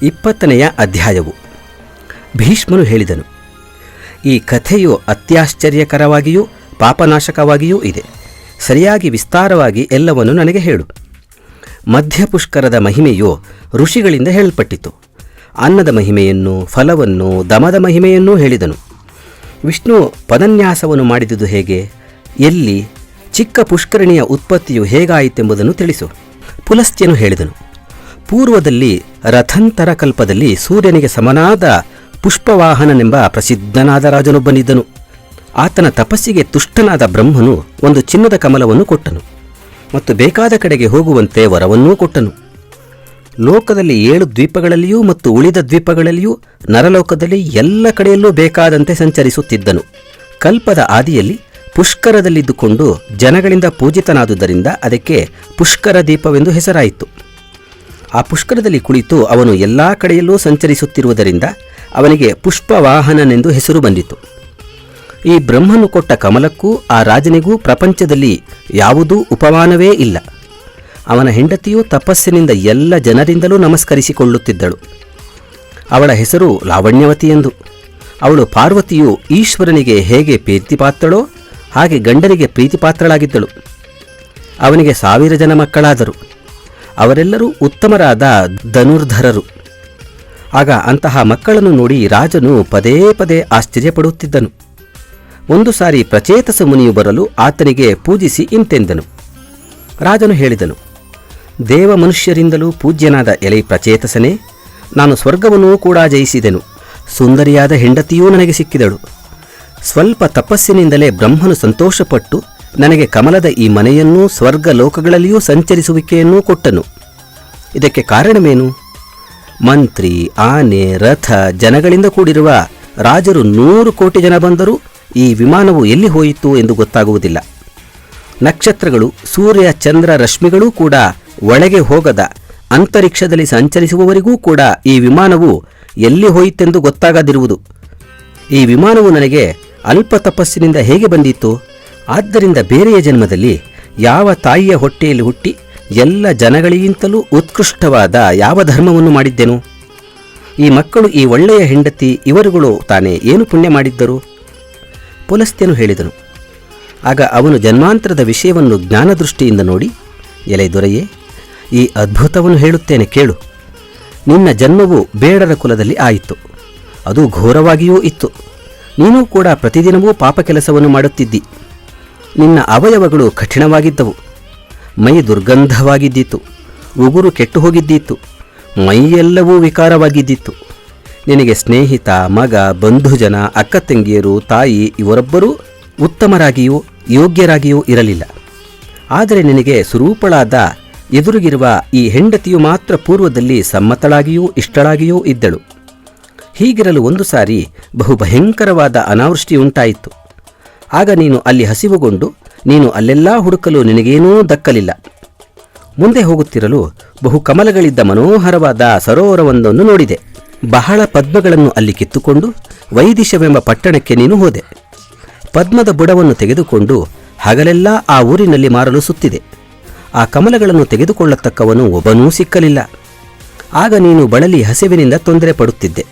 20ನೆಯ ಅಧ್ಯಾಯವು. ಭೀಷ್ಮನು ಹೇಳಿದನು, ಈ ಕಥೆಯು ಅತ್ಯಾಶ್ಚರ್ಯಕರವಾಗಿಯೂ ಪಾಪನಾಶಕವಾಗಿಯೂ ಇದೆ. ಸರಿಯಾಗಿ ವಿಸ್ತಾರವಾಗಿ ಎಲ್ಲವನ್ನು ನನಗೆ ಹೇಳು. ಮಧ್ಯಪುಷ್ಕರದ ಮಹಿಮೆಯು ಋಷಿಗಳಿಂದ ಹೇಳಲ್ಪಟ್ಟಿತು. ಅನ್ನದ ಮಹಿಮೆಯನ್ನು, ಫಲವನ್ನು, ದಮದ ಮಹಿಮೆಯನ್ನೂ ಹೇಳಿದನು. ವಿಷ್ಣು ಪದನ್ಯಾಸವನ್ನು ಮಾಡಿದುದು ಹೇಗೆ, ಎಲ್ಲಿ, ಚಿಕ್ಕ ಪುಷ್ಕರಣಿಯ ಉತ್ಪತ್ತಿಯು ಹೇಗಾಯಿತೆಂಬುದನ್ನು ತಿಳಿಸು. ಪುಲಸ್ತ್ಯನು ಹೇಳಿದನು, ಪೂರ್ವದಲ್ಲಿ ರಥಂತರ ಕಲ್ಪದಲ್ಲಿ ಸೂರ್ಯನಿಗೆ ಸಮನಾದ ಪುಷ್ಪವಾಹನನೆಂಬ ಪ್ರಸಿದ್ಧನಾದ ರಾಜನೊಬ್ಬನಿದ್ದನು. ಆತನ ತಪಸ್ಸಿಗೆ ತುಷ್ಟನಾದ ಬ್ರಹ್ಮನು ಒಂದು ಚಿನ್ನದ ಕಮಲವನ್ನು ಕೊಟ್ಟನು ಮತ್ತು ಬೇಕಾದ ಕಡೆಗೆ ಹೋಗುವಂತೆ ವರವನ್ನೂ ಕೊಟ್ಟನು. ಲೋಕದಲ್ಲಿ 7 ದ್ವೀಪಗಳಲ್ಲಿಯೂ ಮತ್ತು ಉಳಿದ ದ್ವೀಪಗಳಲ್ಲಿಯೂ ನರಲೋಕದಲ್ಲಿ ಎಲ್ಲ ಕಡೆಯಲ್ಲೂ ಬೇಕಾದಂತೆ ಸಂಚರಿಸುತ್ತಿದ್ದನು. ಕಲ್ಪದ ಆದಿಯಲ್ಲಿ ಪುಷ್ಕರದಲ್ಲಿದ್ದುಕೊಂಡು ಜನಗಳಿಂದ ಪೂಜಿತನಾದುದರಿಂದ ಅದಕ್ಕೆ ಪುಷ್ಕರ ದೀಪವೆಂದು ಹೆಸರಾಯಿತು. ಆ ಪುಷ್ಕರದಲ್ಲಿ ಕುಳಿತು ಅವನು ಎಲ್ಲ ಕಡೆಯಲ್ಲೂ ಸಂಚರಿಸುತ್ತಿರುವುದರಿಂದ ಅವನಿಗೆ ಪುಷ್ಪವಾಹನನೆಂದು ಹೆಸರು ಬಂದಿತು. ಈ ಬ್ರಹ್ಮನು ಕೊಟ್ಟ ಕಮಲಕ್ಕೂ ಆ ರಾಜನಿಗೂ ಪ್ರಪಂಚದಲ್ಲಿ ಯಾವುದೂ ಉಪಮಾನವೇ ಇಲ್ಲ. ಅವನ ಹೆಂಡತಿಯು ತಪಸ್ಸಿನಿಂದ ಎಲ್ಲ ಜನರಿಂದಲೂ ನಮಸ್ಕರಿಸಿಕೊಳ್ಳುತ್ತಿದ್ದಳು. ಅವಳ ಹೆಸರು ಲಾವಣ್ಯವತಿ ಎಂದು. ಅವಳು ಪಾರ್ವತಿಯು ಈಶ್ವರನಿಗೆ ಹೇಗೆ ಪ್ರೀತಿಪಾತ್ರಳೋ ಹಾಗೆ ಗಂಡನಿಗೆ ಪ್ರೀತಿಪಾತ್ರಳಾಗಿದ್ದಳು. ಅವನಿಗೆ 1000 ಜನ ಮಕ್ಕಳಾದರು. ಅವರೆಲ್ಲರೂ ಉತ್ತಮರಾದ ಧನುರ್ಧರರು. ಆಗ ಅಂತಹ ಮಕ್ಕಳನ್ನು ನೋಡಿ ರಾಜನು ಪದೇ ಪದೇ ಆಶ್ಚರ್ಯಪಡುತ್ತಿದ್ದನು. ಒಂದು ಸಾರಿ ಪ್ರಚೇತಸ ಮುನಿಯು ಬರಲು ಆತನಿಗೆ ಪೂಜಿಸಿ ಇಂತೆಂದನು. ರಾಜನು ಹೇಳಿದನು, ದೇವ ಮನುಷ್ಯರಿಂದಲೂ ಪೂಜ್ಯನಾದ ಎಲೆ ಪ್ರಚೇತಸನೇ, ನಾನು ಸ್ವರ್ಗವನ್ನೂ ಕೂಡ ಜಯಿಸಿದೆನು. ಸುಂದರಿಯಾದ ಹೆಂಡತಿಯೂ ನನಗೆ ಸಿಕ್ಕಿದಳು. ಸ್ವಲ್ಪ ತಪಸ್ಸಿನಿಂದಲೇ ಬ್ರಹ್ಮನು ಸಂತೋಷಪಟ್ಟು ನನಗೆ ಕಮಲದ ಈ ಮನೆಯನ್ನೂ ಸ್ವರ್ಗ ಲೋಕಗಳಲ್ಲಿಯೂ ಸಂಚರಿಸುವಿಕೆಯನ್ನೂ ಕೊಟ್ಟನು. ಇದಕ್ಕೆ ಕಾರಣವೇನು? ಮಂತ್ರಿ, ಆನೆ, ರಥ, ಜನಗಳಿಂದ ಕೂಡಿರುವ ರಾಜರು 100 ಕೋಟಿ ಜನ ಬಂದರೂ ಈ ವಿಮಾನವು ಎಲ್ಲಿ ಹೋಯಿತು ಎಂದು ಗೊತ್ತಾಗುವುದಿಲ್ಲ. ನಕ್ಷತ್ರಗಳು, ಸೂರ್ಯ, ಚಂದ್ರ, ರಶ್ಮಿಗಳೂ ಕೂಡ ಒಳಗೆ ಹೋಗದ ಅಂತರಿಕ್ಷದಲ್ಲಿ ಸಂಚರಿಸುವವರಿಗೂ ಕೂಡ ಈ ವಿಮಾನವು ಎಲ್ಲಿ ಹೋಯಿತೆಂದು ಗೊತ್ತಾಗದಿರುವುದು. ಈ ವಿಮಾನವು ನನಗೆ ಅಲ್ಪ ತಪಸ್ಸಿನಿಂದ ಹೇಗೆ ಬಂದಿತ್ತು? ಆದ್ದರಿಂದ ಬೇರೆಯ ಜನ್ಮದಲ್ಲಿ ಯಾವ ತಾಯಿಯ ಹೊಟ್ಟೆಯಲ್ಲಿ ಹುಟ್ಟಿ ಎಲ್ಲ ಜನಗಳಿಗಿಂತಲೂ ಉತ್ಕೃಷ್ಟವಾದ ಯಾವ ಧರ್ಮವನ್ನು ಮಾಡಿದ್ದೆನು? ಈ ಮಕ್ಕಳು, ಈ ಒಳ್ಳೆಯ ಹೆಂಡತಿ, ಇವರುಗಳು ತಾನೇ ಏನು ಪುಣ್ಯ ಮಾಡಿದ್ದರು? ಪುಲಸ್ತ್ಯನು ಹೇಳಿದನು. ಆಗ ಅವನು ಜನ್ಮಾಂತರದ ವಿಷಯವನ್ನು ಜ್ಞಾನದೃಷ್ಟಿಯಿಂದ ನೋಡಿ, ಎಲೆ ದೊರೆಯೇ, ಈ ಅದ್ಭುತವನ್ನು ಹೇಳುತ್ತೇನೆ ಕೇಳು. ನಿನ್ನ ಜನ್ಮವು ಬೇಡರ ಕುಲದಲ್ಲಿ ಆಯಿತು. ಅದು ಘೋರವಾಗಿಯೂ ಇತ್ತು. ನೀನೂ ಕೂಡ ಪ್ರತಿದಿನವೂ ಪಾಪ ಕೆಲಸವನ್ನು ಮಾಡುತ್ತಿದ್ದಿ. ನಿನ್ನ ಅವಯವಗಳು ಕಠಿಣವಾಗಿದ್ದವು. ಮೈ ದುರ್ಗಂಧವಾಗಿದ್ದಿತ್ತು. ಉಗುರು ಕೆಟ್ಟು ಹೋಗಿದ್ದಿತ್ತು. ಮೈಯೆಲ್ಲವೂ ವಿಕಾರವಾಗಿದ್ದಿತ್ತು. ನಿನಗೆ ಸ್ನೇಹಿತ, ಮಗ, ಬಂಧುಜನ, ಅಕ್ಕ ತಂಗಿಯರು, ತಾಯಿ ಇವರೊಬ್ಬರೂ ಉತ್ತಮರಾಗಿಯೂ ಯೋಗ್ಯರಾಗಿಯೂ ಇರಲಿಲ್ಲ. ಆದರೆ ನಿನಗೆ ಸುರೂಪಳಾದ ಎದುರಿಗಿರುವ ಈ ಹೆಂಡತಿಯು ಮಾತ್ರ ಪೂರ್ವದಲ್ಲಿ ಸಮ್ಮತಳಾಗಿಯೂ ಇಷ್ಟಳಾಗಿಯೂ ಇದ್ದಳು. ಹೀಗಿರಲು ಒಂದು ಸಾರಿ ಬಹುಭಯಂಕರವಾದ ಅನಾವೃಷ್ಟಿಯುಂಟಾಯಿತು. ಆಗ ನೀನು ಅಲ್ಲಿ ಹಸಿವುಗೊಂಡು ನೀನು ಅಲ್ಲೆಲ್ಲಾ ಹುಡುಕಲು ನಿನಗೇನೂ ದಕ್ಕಲಿಲ್ಲ. ಮುಂದೆ ಹೋಗುತ್ತಿರಲು ಬಹು ಕಮಲಗಳಿದ್ದ ಮನೋಹರವಾದ ಸರೋವರವೊಂದನ್ನು ನೋಡಿದೆ. ಬಹಳ ಪದ್ಮಗಳನ್ನು ಅಲ್ಲಿ ಕಿತ್ತುಕೊಂಡು ವೈದಿಶವೆಂಬ ಪಟ್ಟಣಕ್ಕೆ ನೀನು ಹೋದೆ. ಪದ್ಮದ ಬುಡವನ್ನು ತೆಗೆದುಕೊಂಡು ಹಗಲೆಲ್ಲ ಆ ಊರಿನಲ್ಲಿ ಮಾರಲು ಸುತ್ತಿದೆ. ಆ ಕಮಲಗಳನ್ನು ತೆಗೆದುಕೊಳ್ಳತಕ್ಕವನು ಒಬ್ಬನೂ ಸಿಕ್ಕಲಿಲ್ಲ. ಆಗ ನೀನು ಬಳಲಿ ಹಸಿವಿನಿಂದ ತೊಂದರೆ ಪಡುತ್ತಿದ್ದೆ.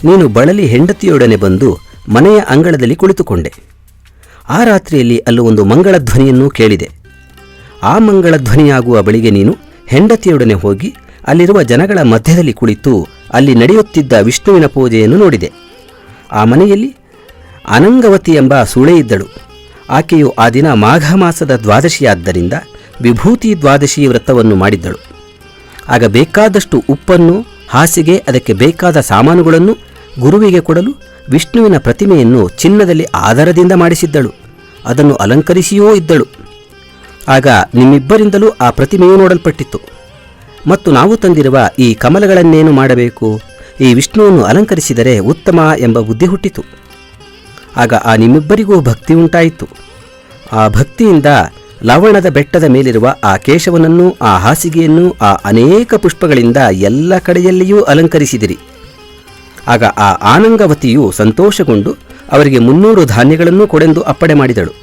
ನೀನು ಬಳಲಿ ಹೆಂಡತಿಯೊಡನೆ ಬಂದು ಮನೆಯ ಅಂಗಳದಲ್ಲಿ ಕುಳಿತುಕೊಂಡೆ. ಆ ರಾತ್ರಿಯಲ್ಲಿ ಅಲ್ಲಿ ಒಂದು ಮಂಗಳಧ್ವನಿಯನ್ನು ಕೇಳಿದೆ. ಆ ಮಂಗಳಧ್ವನಿಯಾಗುವ ಬಳಿಗೆ ನೀನು ಹೆಂಡತಿಯೊಡನೆ ಹೋಗಿ ಅಲ್ಲಿರುವ ಜನಗಳ ಮಧ್ಯದಲ್ಲಿ ಕುಳಿತು ಅಲ್ಲಿ ನಡೆಯುತ್ತಿದ್ದ ವಿಷ್ಣುವಿನ ಪೂಜೆಯನ್ನು ನೋಡಿದೆ. ಆ ಮನೆಯಲ್ಲಿ ಅನಂಗವತಿ ಎಂಬ ಸೂಳೆ ಇದ್ದಳು. ಆಕೆಯು ಆ ದಿನ ಮಾಘ ಮಾಸದ ದ್ವಾದಶಿಯಾದ್ದರಿಂದ ವಿಭೂತಿ ದ್ವಾದಶಿ ವ್ರತವನ್ನು ಮಾಡಿದ್ದಳು. ಆಗ ಬೇಕಾದಷ್ಟು ಉಪ್ಪನ್ನು, ಹಾಸಿಗೆ, ಅದಕ್ಕೆ ಬೇಕಾದ ಸಾಮಾನುಗಳನ್ನು ಗುರುವಿಗೆ ಕೊಡಲು ವಿಷ್ಣುವಿನ ಪ್ರತಿಮೆಯನ್ನು ಚಿನ್ನದಲ್ಲಿ ಆಧಾರದಿಂದ ಮಾಡಿಸಿದ್ದಳು. ಅದನ್ನು ಅಲಂಕರಿಸಿಯೂ ಇದ್ದಳು. ಆಗ ನಿಮ್ಮಿಬ್ಬರಿಂದಲೂ ಆ ಪ್ರತಿಮೆಯು ನೋಡಲ್ಪಟ್ಟಿತ್ತು. ಮತ್ತು ನಾವು ತಂದಿರುವ ಈ ಕಮಲಗಳನ್ನೇನು ಮಾಡಬೇಕು? ಈ ವಿಷ್ಣುವನ್ನು ಅಲಂಕರಿಸಿದರೆ ಉತ್ತಮ ಎಂಬ ಬುದ್ಧಿ ಹುಟ್ಟಿತು. ಆಗ ಆ ನಿಮ್ಮಿಬ್ಬರಿಗೂ ಭಕ್ತಿ ಉಂಟಾಯಿತು. ಆ ಭಕ್ತಿಯಿಂದ ಲವಣದ ಬೆಟ್ಟದ ಮೇಲಿರುವ ಆ ಕೇಶವನನ್ನು, ಆ ಹಾಸಿಗೆಯನ್ನು, ಆ ಅನೇಕ ಪುಷ್ಪಗಳಿಂದ ಎಲ್ಲ ಕಡೆಯಲ್ಲಿಯೂ ಅಲಂಕರಿಸಿದಿರಿ. ಆಗ ಆ ಆನಂಗವತಿಯು ಸಂತೋಷಗೊಂಡು ಅವರಿಗೆ 300 ಧಾನ್ಯಗಳನ್ನು ಕೊಡೆಂದು ಅಪ್ಪಣೆ ಮಾಡಿದಳು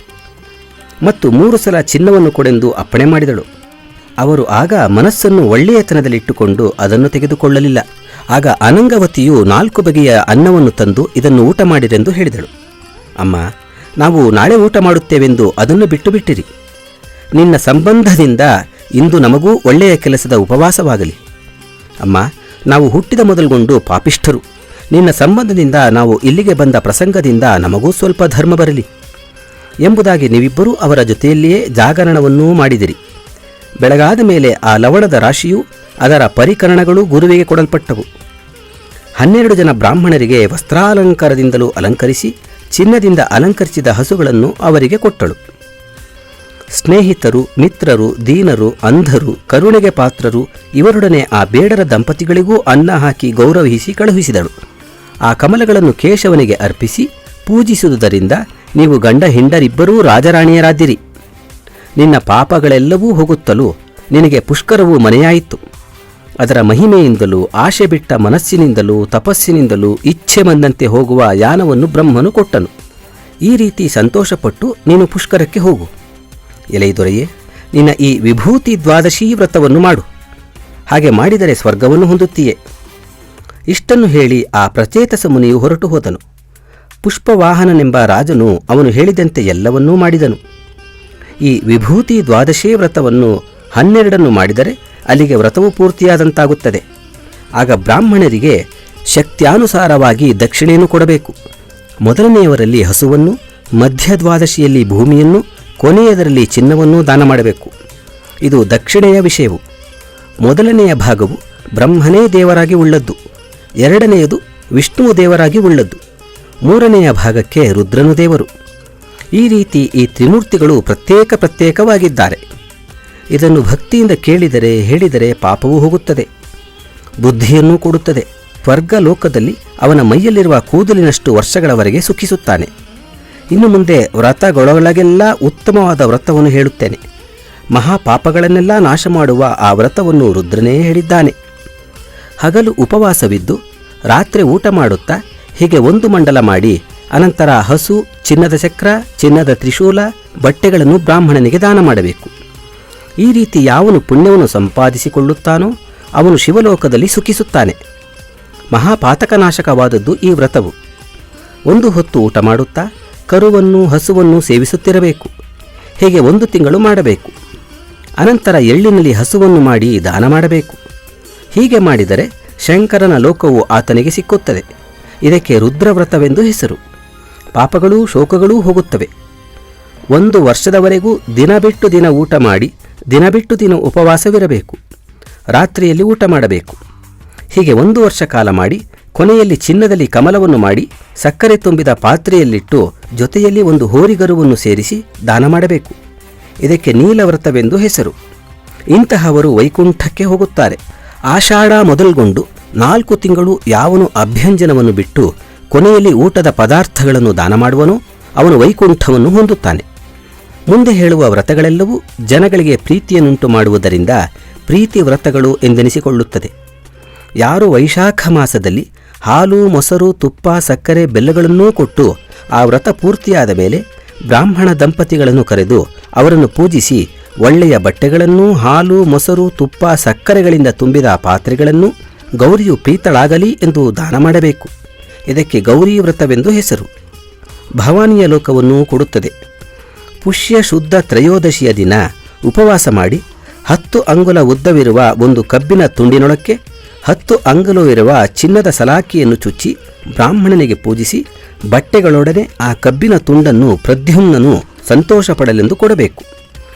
ಮತ್ತು 3 ಸಲ ಚಿನ್ನವನ್ನು ಕೊಡೆಂದು ಅಪ್ಪಣೆ ಮಾಡಿದಳು. ಅವರು ಆಗ ಮನಸ್ಸನ್ನು ಒಳ್ಳೆಯತನದಲ್ಲಿಟ್ಟುಕೊಂಡು ಅದನ್ನು ತೆಗೆದುಕೊಳ್ಳಲಿಲ್ಲ. ಆಗ ಅನಂಗವತಿಯು 4 ಬಗೆಯ ಅನ್ನವನ್ನು ತಂದು ಇದನ್ನು ಊಟ ಮಾಡಿರೆಂದು ಹೇಳಿದಳು. ಅಮ್ಮ, ನಾವು ನಾಳೆ ಊಟ ಮಾಡುತ್ತೇವೆಂದು ಅದನ್ನು ಬಿಟ್ಟಿರಿ. ನಿನ್ನ ಸಂಬಂಧದಿಂದ ಇಂದು ನಮಗೂ ಒಳ್ಳೆಯ ಕೆಲಸದ ಉಪವಾಸವಾಗಲಿ. ಅಮ್ಮ, ನಾವು ಹುಟ್ಟಿದ ಮೊದಲುಗೊಂಡು ಪಾಪಿಷ್ಠರು. ನಿನ್ನ ಸಂಬಂಧದಿಂದ ನಾವು ಇಲ್ಲಿಗೆ ಬಂದ ಪ್ರಸಂಗದಿಂದ ನಮಗೂ ಸ್ವಲ್ಪ ಧರ್ಮ ಬರಲಿ ಎಂಬುದಾಗಿ ನೀವಿಬ್ಬರೂ ಅವರ ಜೊತೆಯಲ್ಲಿಯೇ ಜಾಗರಣವನ್ನೂ ಮಾಡಿದಿರಿ. ಬೆಳಗಾದ ಮೇಲೆ ಆ ಲವಣದ ರಾಶಿಯು ಅದರ ಪರಿಕರಣಗಳು ಗುರುವಿಗೆ ಕೊಡಲ್ಪಟ್ಟವು. 12 ಜನ ಬ್ರಾಹ್ಮಣರಿಗೆ ವಸ್ತ್ರಾಲಂಕಾರದಿಂದಲೂ ಅಲಂಕರಿಸಿ ಚಿನ್ನದಿಂದ ಅಲಂಕರಿಸಿದ ಹಸುಗಳನ್ನು ಅವರಿಗೆ ಕೊಟ್ಟಳು. ಸ್ನೇಹಿತರು, ಮಿತ್ರರು, ದೀನರು, ಅಂಧರು, ಕರುಣೆಗೆ ಪಾತ್ರರು ಇವರೊಡನೆ ಆ ಬೇಡರ ದಂಪತಿಗಳಿಗೂ ಅನ್ನ ಹಾಕಿ ಗೌರವಿಸಿ ಕಳುಹಿಸಿದಳು. ಆ ಕಮಲಗಳನ್ನು ಕೇಶವನಿಗೆ ಅರ್ಪಿಸಿ ಪೂಜಿಸುವುದರಿಂದ ನೀವು ಗಂಡ ಹೆಂಡರಿಬ್ಬರೂ ರಾಜರಾಣಿಯರಾದಿರಿ. ನಿನ್ನ ಪಾಪಗಳೆಲ್ಲವೂ ಹೋಗುತ್ತಲೂ ನಿನಗೆ ಪುಷ್ಕರವೂ ಮನೆಯಾಯಿತು. ಅದರ ಮಹಿಮೆಯಿಂದಲೂ ಆಶೆ ಬಿಟ್ಟ ಮನಸ್ಸಿನಿಂದಲೂ ತಪಸ್ಸಿನಿಂದಲೂ ಇಚ್ಛೆ ಬಂದಂತೆ ಹೋಗುವ ಯಾನವನ್ನು ಬ್ರಹ್ಮನು ಕೊಟ್ಟನು. ಈ ರೀತಿ ಸಂತೋಷಪಟ್ಟು ನೀನು ಪುಷ್ಕರಕ್ಕೆ ಹೋಗು. ಎಲೈ ದೊರೆಯೇ, ನಿನ್ನ ಈ ವಿಭೂತಿ ದ್ವಾದಶೀ ವ್ರತವನ್ನು ಮಾಡು. ಹಾಗೆ ಮಾಡಿದರೆ ಸ್ವರ್ಗವನ್ನು ಹೊಂದುತ್ತೀಯೇ. ಇಷ್ಟನ್ನು ಹೇಳಿ ಆ ಪ್ರಚೇತಸ ಮುನಿಯು ಹೊರಟು ಹೋದನು. ಪುಷ್ಪವಾಹನನೆಂಬ ರಾಜನು ಅವನು ಹೇಳಿದಂತೆ ಎಲ್ಲವನ್ನೂ ಮಾಡಿದನು. ಈ ವಿಭೂತಿ ದ್ವಾದಶೇ ವ್ರತವನ್ನು 12 ಮಾಡಿದರೆ ಅಲ್ಲಿಗೆ ವ್ರತವು ಪೂರ್ತಿಯಾದಂತಾಗುತ್ತದೆ. ಆಗ ಬ್ರಾಹ್ಮಣರಿಗೆ ಶಕ್ತ್ಯಾನುಸಾರವಾಗಿ ದಕ್ಷಿಣೆಯನ್ನು ಕೊಡಬೇಕು. ಮೊದಲನೆಯವರಲ್ಲಿ ಹಸುವನ್ನು, ಮಧ್ಯ ದ್ವಾದಶಿಯಲ್ಲಿ ಭೂಮಿಯನ್ನು, ಕೊನೆಯದರಲ್ಲಿ ಚಿನ್ನವನ್ನೂ ದಾನ ಮಾಡಬೇಕು. ಇದು ದಕ್ಷಿಣೆಯ ವಿಷಯವು. ಮೊದಲನೆಯ ಭಾಗವು ಬ್ರಹ್ಮನೇ ದೇವರಾಗಿ ಉಳ್ಳದ್ದು, 2ನೆಯದು ವಿಷ್ಣುವು ದೇವರಾಗಿ ಉಳ್ಳದ್ದು, 3ನೆಯ ಭಾಗಕ್ಕೆ ರುದ್ರನು ದೇವರು. ಈ ರೀತಿ ಈ ತ್ರಿಮೂರ್ತಿಗಳು ಪ್ರತ್ಯೇಕವಾಗಿದ್ದಾರೆ. ಇದನ್ನು ಭಕ್ತಿಯಿಂದ ಕೇಳಿದರೆ ಹೇಳಿದರೆ ಪಾಪವೂ ಹೋಗುತ್ತದೆ, ಬುದ್ಧಿಯನ್ನೂ ಕೊಡುತ್ತದೆ. ಸ್ವರ್ಗ ಲೋಕದಲ್ಲಿ ಅವನ ಮೈಯಲ್ಲಿರುವ ಕೂದಲಿನಷ್ಟು ವರ್ಷಗಳವರೆಗೆ ಸುಖಿಸುತ್ತಾನೆ. ಇನ್ನು ಮುಂದೆ ವ್ರತಗಳೊಳಗೆಲ್ಲ ಉತ್ತಮವಾದ ವ್ರತವನ್ನು ಹೇಳುತ್ತೇನೆ. ಮಹಾಪಾಪಗಳನ್ನೆಲ್ಲ ನಾಶ ಮಾಡುವ ಆ ವ್ರತವನ್ನು ರುದ್ರನೇ ಹೇಳಿದ್ದಾನೆ. ಹಗಲು ಉಪವಾಸವಿದ್ದು ರಾತ್ರಿ ಊಟ ಮಾಡುತ್ತಾ ಹೀಗೆ 1 ಮಂಡಲ ಮಾಡಿ ಅನಂತರ ಹಸು, ಚಿನ್ನದ ಚಕ್ರ, ಚಿನ್ನದ ತ್ರಿಶೂಲ, ಬಟ್ಟೆಗಳನ್ನು ಬ್ರಾಹ್ಮಣನಿಗೆ ದಾನ ಮಾಡಬೇಕು. ಈ ರೀತಿ ಯಾವನು ಪುಣ್ಯವನ್ನು ಸಂಪಾದಿಸಿಕೊಳ್ಳುತ್ತಾನೋ ಅವನು ಶಿವಲೋಕದಲ್ಲಿ ಸುಖಿಸುತ್ತಾನೆ. ಮಹಾಪಾತಕನಾಶಕವಾದದ್ದು ಈ ವ್ರತವು. 1 ಹೊತ್ತು ಊಟ ಮಾಡುತ್ತಾ ಕರುವನ್ನು, ಹಸುವನ್ನು ಸೇವಿಸುತ್ತಿರಬೇಕು. ಹೀಗೆ 1 ತಿಂಗಳು ಮಾಡಬೇಕು. ಅನಂತರ ಎಳ್ಳಿನಲ್ಲಿ ಹಸುವನ್ನು ಮಾಡಿ ದಾನ ಮಾಡಬೇಕು. ಹೀಗೆ ಮಾಡಿದರೆ ಶಂಕರನ ಲೋಕವು ಆತನಿಗೆ ಸಿಕ್ಕುತ್ತದೆ. ಇದಕ್ಕೆ ರುದ್ರವ್ರತವೆಂದು ಹೆಸರು. ಪಾಪಗಳೂ ಶೋಕಗಳೂ ಹೋಗುತ್ತವೆ. 1 ವರ್ಷದವರೆಗೂ ದಿನ ಬಿಟ್ಟು ದಿನ ಊಟ ಮಾಡಿ ದಿನ ಬಿಟ್ಟು ದಿನ ಉಪವಾಸವಿರಬೇಕು. ರಾತ್ರಿಯಲ್ಲಿ ಊಟ ಮಾಡಬೇಕು. ಹೀಗೆ 1 ವರ್ಷ ಕಾಲ ಮಾಡಿ ಕೊನೆಯಲ್ಲಿ ಚಿನ್ನದಲ್ಲಿ ಕಮಲವನ್ನು ಮಾಡಿ ಸಕ್ಕರೆ ತುಂಬಿದ ಪಾತ್ರೆಯಲ್ಲಿಟ್ಟು ಜೊತೆಯಲ್ಲಿ 1 ಹೋರಿಗರುವನ್ನು ಸೇರಿಸಿ ದಾನ ಮಾಡಬೇಕು. ಇದಕ್ಕೆ ನೀಲವ್ರತವೆಂದು ಹೆಸರು. ಇಂತಹವರು ವೈಕುಂಠಕ್ಕೆ ಹೋಗುತ್ತಾರೆ. ಆಷಾಢ ಮೊದಲುಗೊಂಡು 4 ತಿಂಗಳು ಯಾವನು ಅಭ್ಯಂಜನವನ್ನು ಬಿಟ್ಟು ಕೊನೆಯಲ್ಲಿ ಊಟದ ಪದಾರ್ಥಗಳನ್ನು ದಾನ ಮಾಡುವನೋ ಅವನು ವೈಕುಂಠವನ್ನು ಹೊಂದುತ್ತಾನೆ. ಮುಂದೆ ಹೇಳುವ ವ್ರತಗಳೆಲ್ಲವೂ ಜನಗಳಿಗೆ ಪ್ರೀತಿಯನ್ನುಂಟು ಮಾಡುವುದರಿಂದ ಪ್ರೀತಿ ವ್ರತಗಳು ಎಂದೆನಿಸಿಕೊಳ್ಳುತ್ತದೆ. ಯಾರು ವೈಶಾಖ ಮಾಸದಲ್ಲಿ ಹಾಲು, ಮೊಸರು, ತುಪ್ಪ, ಸಕ್ಕರೆ, ಬೆಲ್ಲಗಳನ್ನೂ ಕೊಟ್ಟು ಆ ವ್ರತ ಪೂರ್ತಿಯಾದ ಮೇಲೆ ಬ್ರಾಹ್ಮಣ ದಂಪತಿಗಳನ್ನು ಕರೆದು ಅವರನ್ನು ಪೂಜಿಸಿ ಒಳ್ಳೆಯ ಬಟ್ಟೆಗಳನ್ನೂ, ಹಾಲು, ಮೊಸರು, ತುಪ್ಪ, ಸಕ್ಕರೆಗಳಿಂದ ತುಂಬಿದ ಪಾತ್ರೆಗಳನ್ನು ಗೌರಿಯು ಪ್ರೀತಳಾಗಲಿ ಎಂದು ದಾನ ಮಾಡಬೇಕು. ಇದಕ್ಕೆ ಗೌರಿ ವ್ರತವೆಂದು ಹೆಸರು. ಭವಾನಿಯ ಲೋಕವನ್ನೂ ಕೊಡುತ್ತದೆ. ಪುಷ್ಯ ಶುದ್ಧ ತ್ರಯೋದಶಿಯ ದಿನ ಉಪವಾಸ ಮಾಡಿ 10 ಅಂಗುಲ ಉದ್ದವಿರುವ 1 ಕಬ್ಬಿನ ತುಂಡಿನೊಳಕ್ಕೆ 10 ಅಂಗುಲವಿರುವ ಚಿನ್ನದ ಸಲಾಕಿಯನ್ನು ಚುಚ್ಚಿ ಬ್ರಾಹ್ಮಣನಿಗೆ ಪೂಜಿಸಿ ಬಟ್ಟೆಗಳೊಡನೆ ಆ ಕಬ್ಬಿನ ತುಂಡನ್ನು ಪ್ರದ್ಯುಮ್ನನು ಸಂತೋಷಪಡಲೆಂದು ಕೊಡಬೇಕು.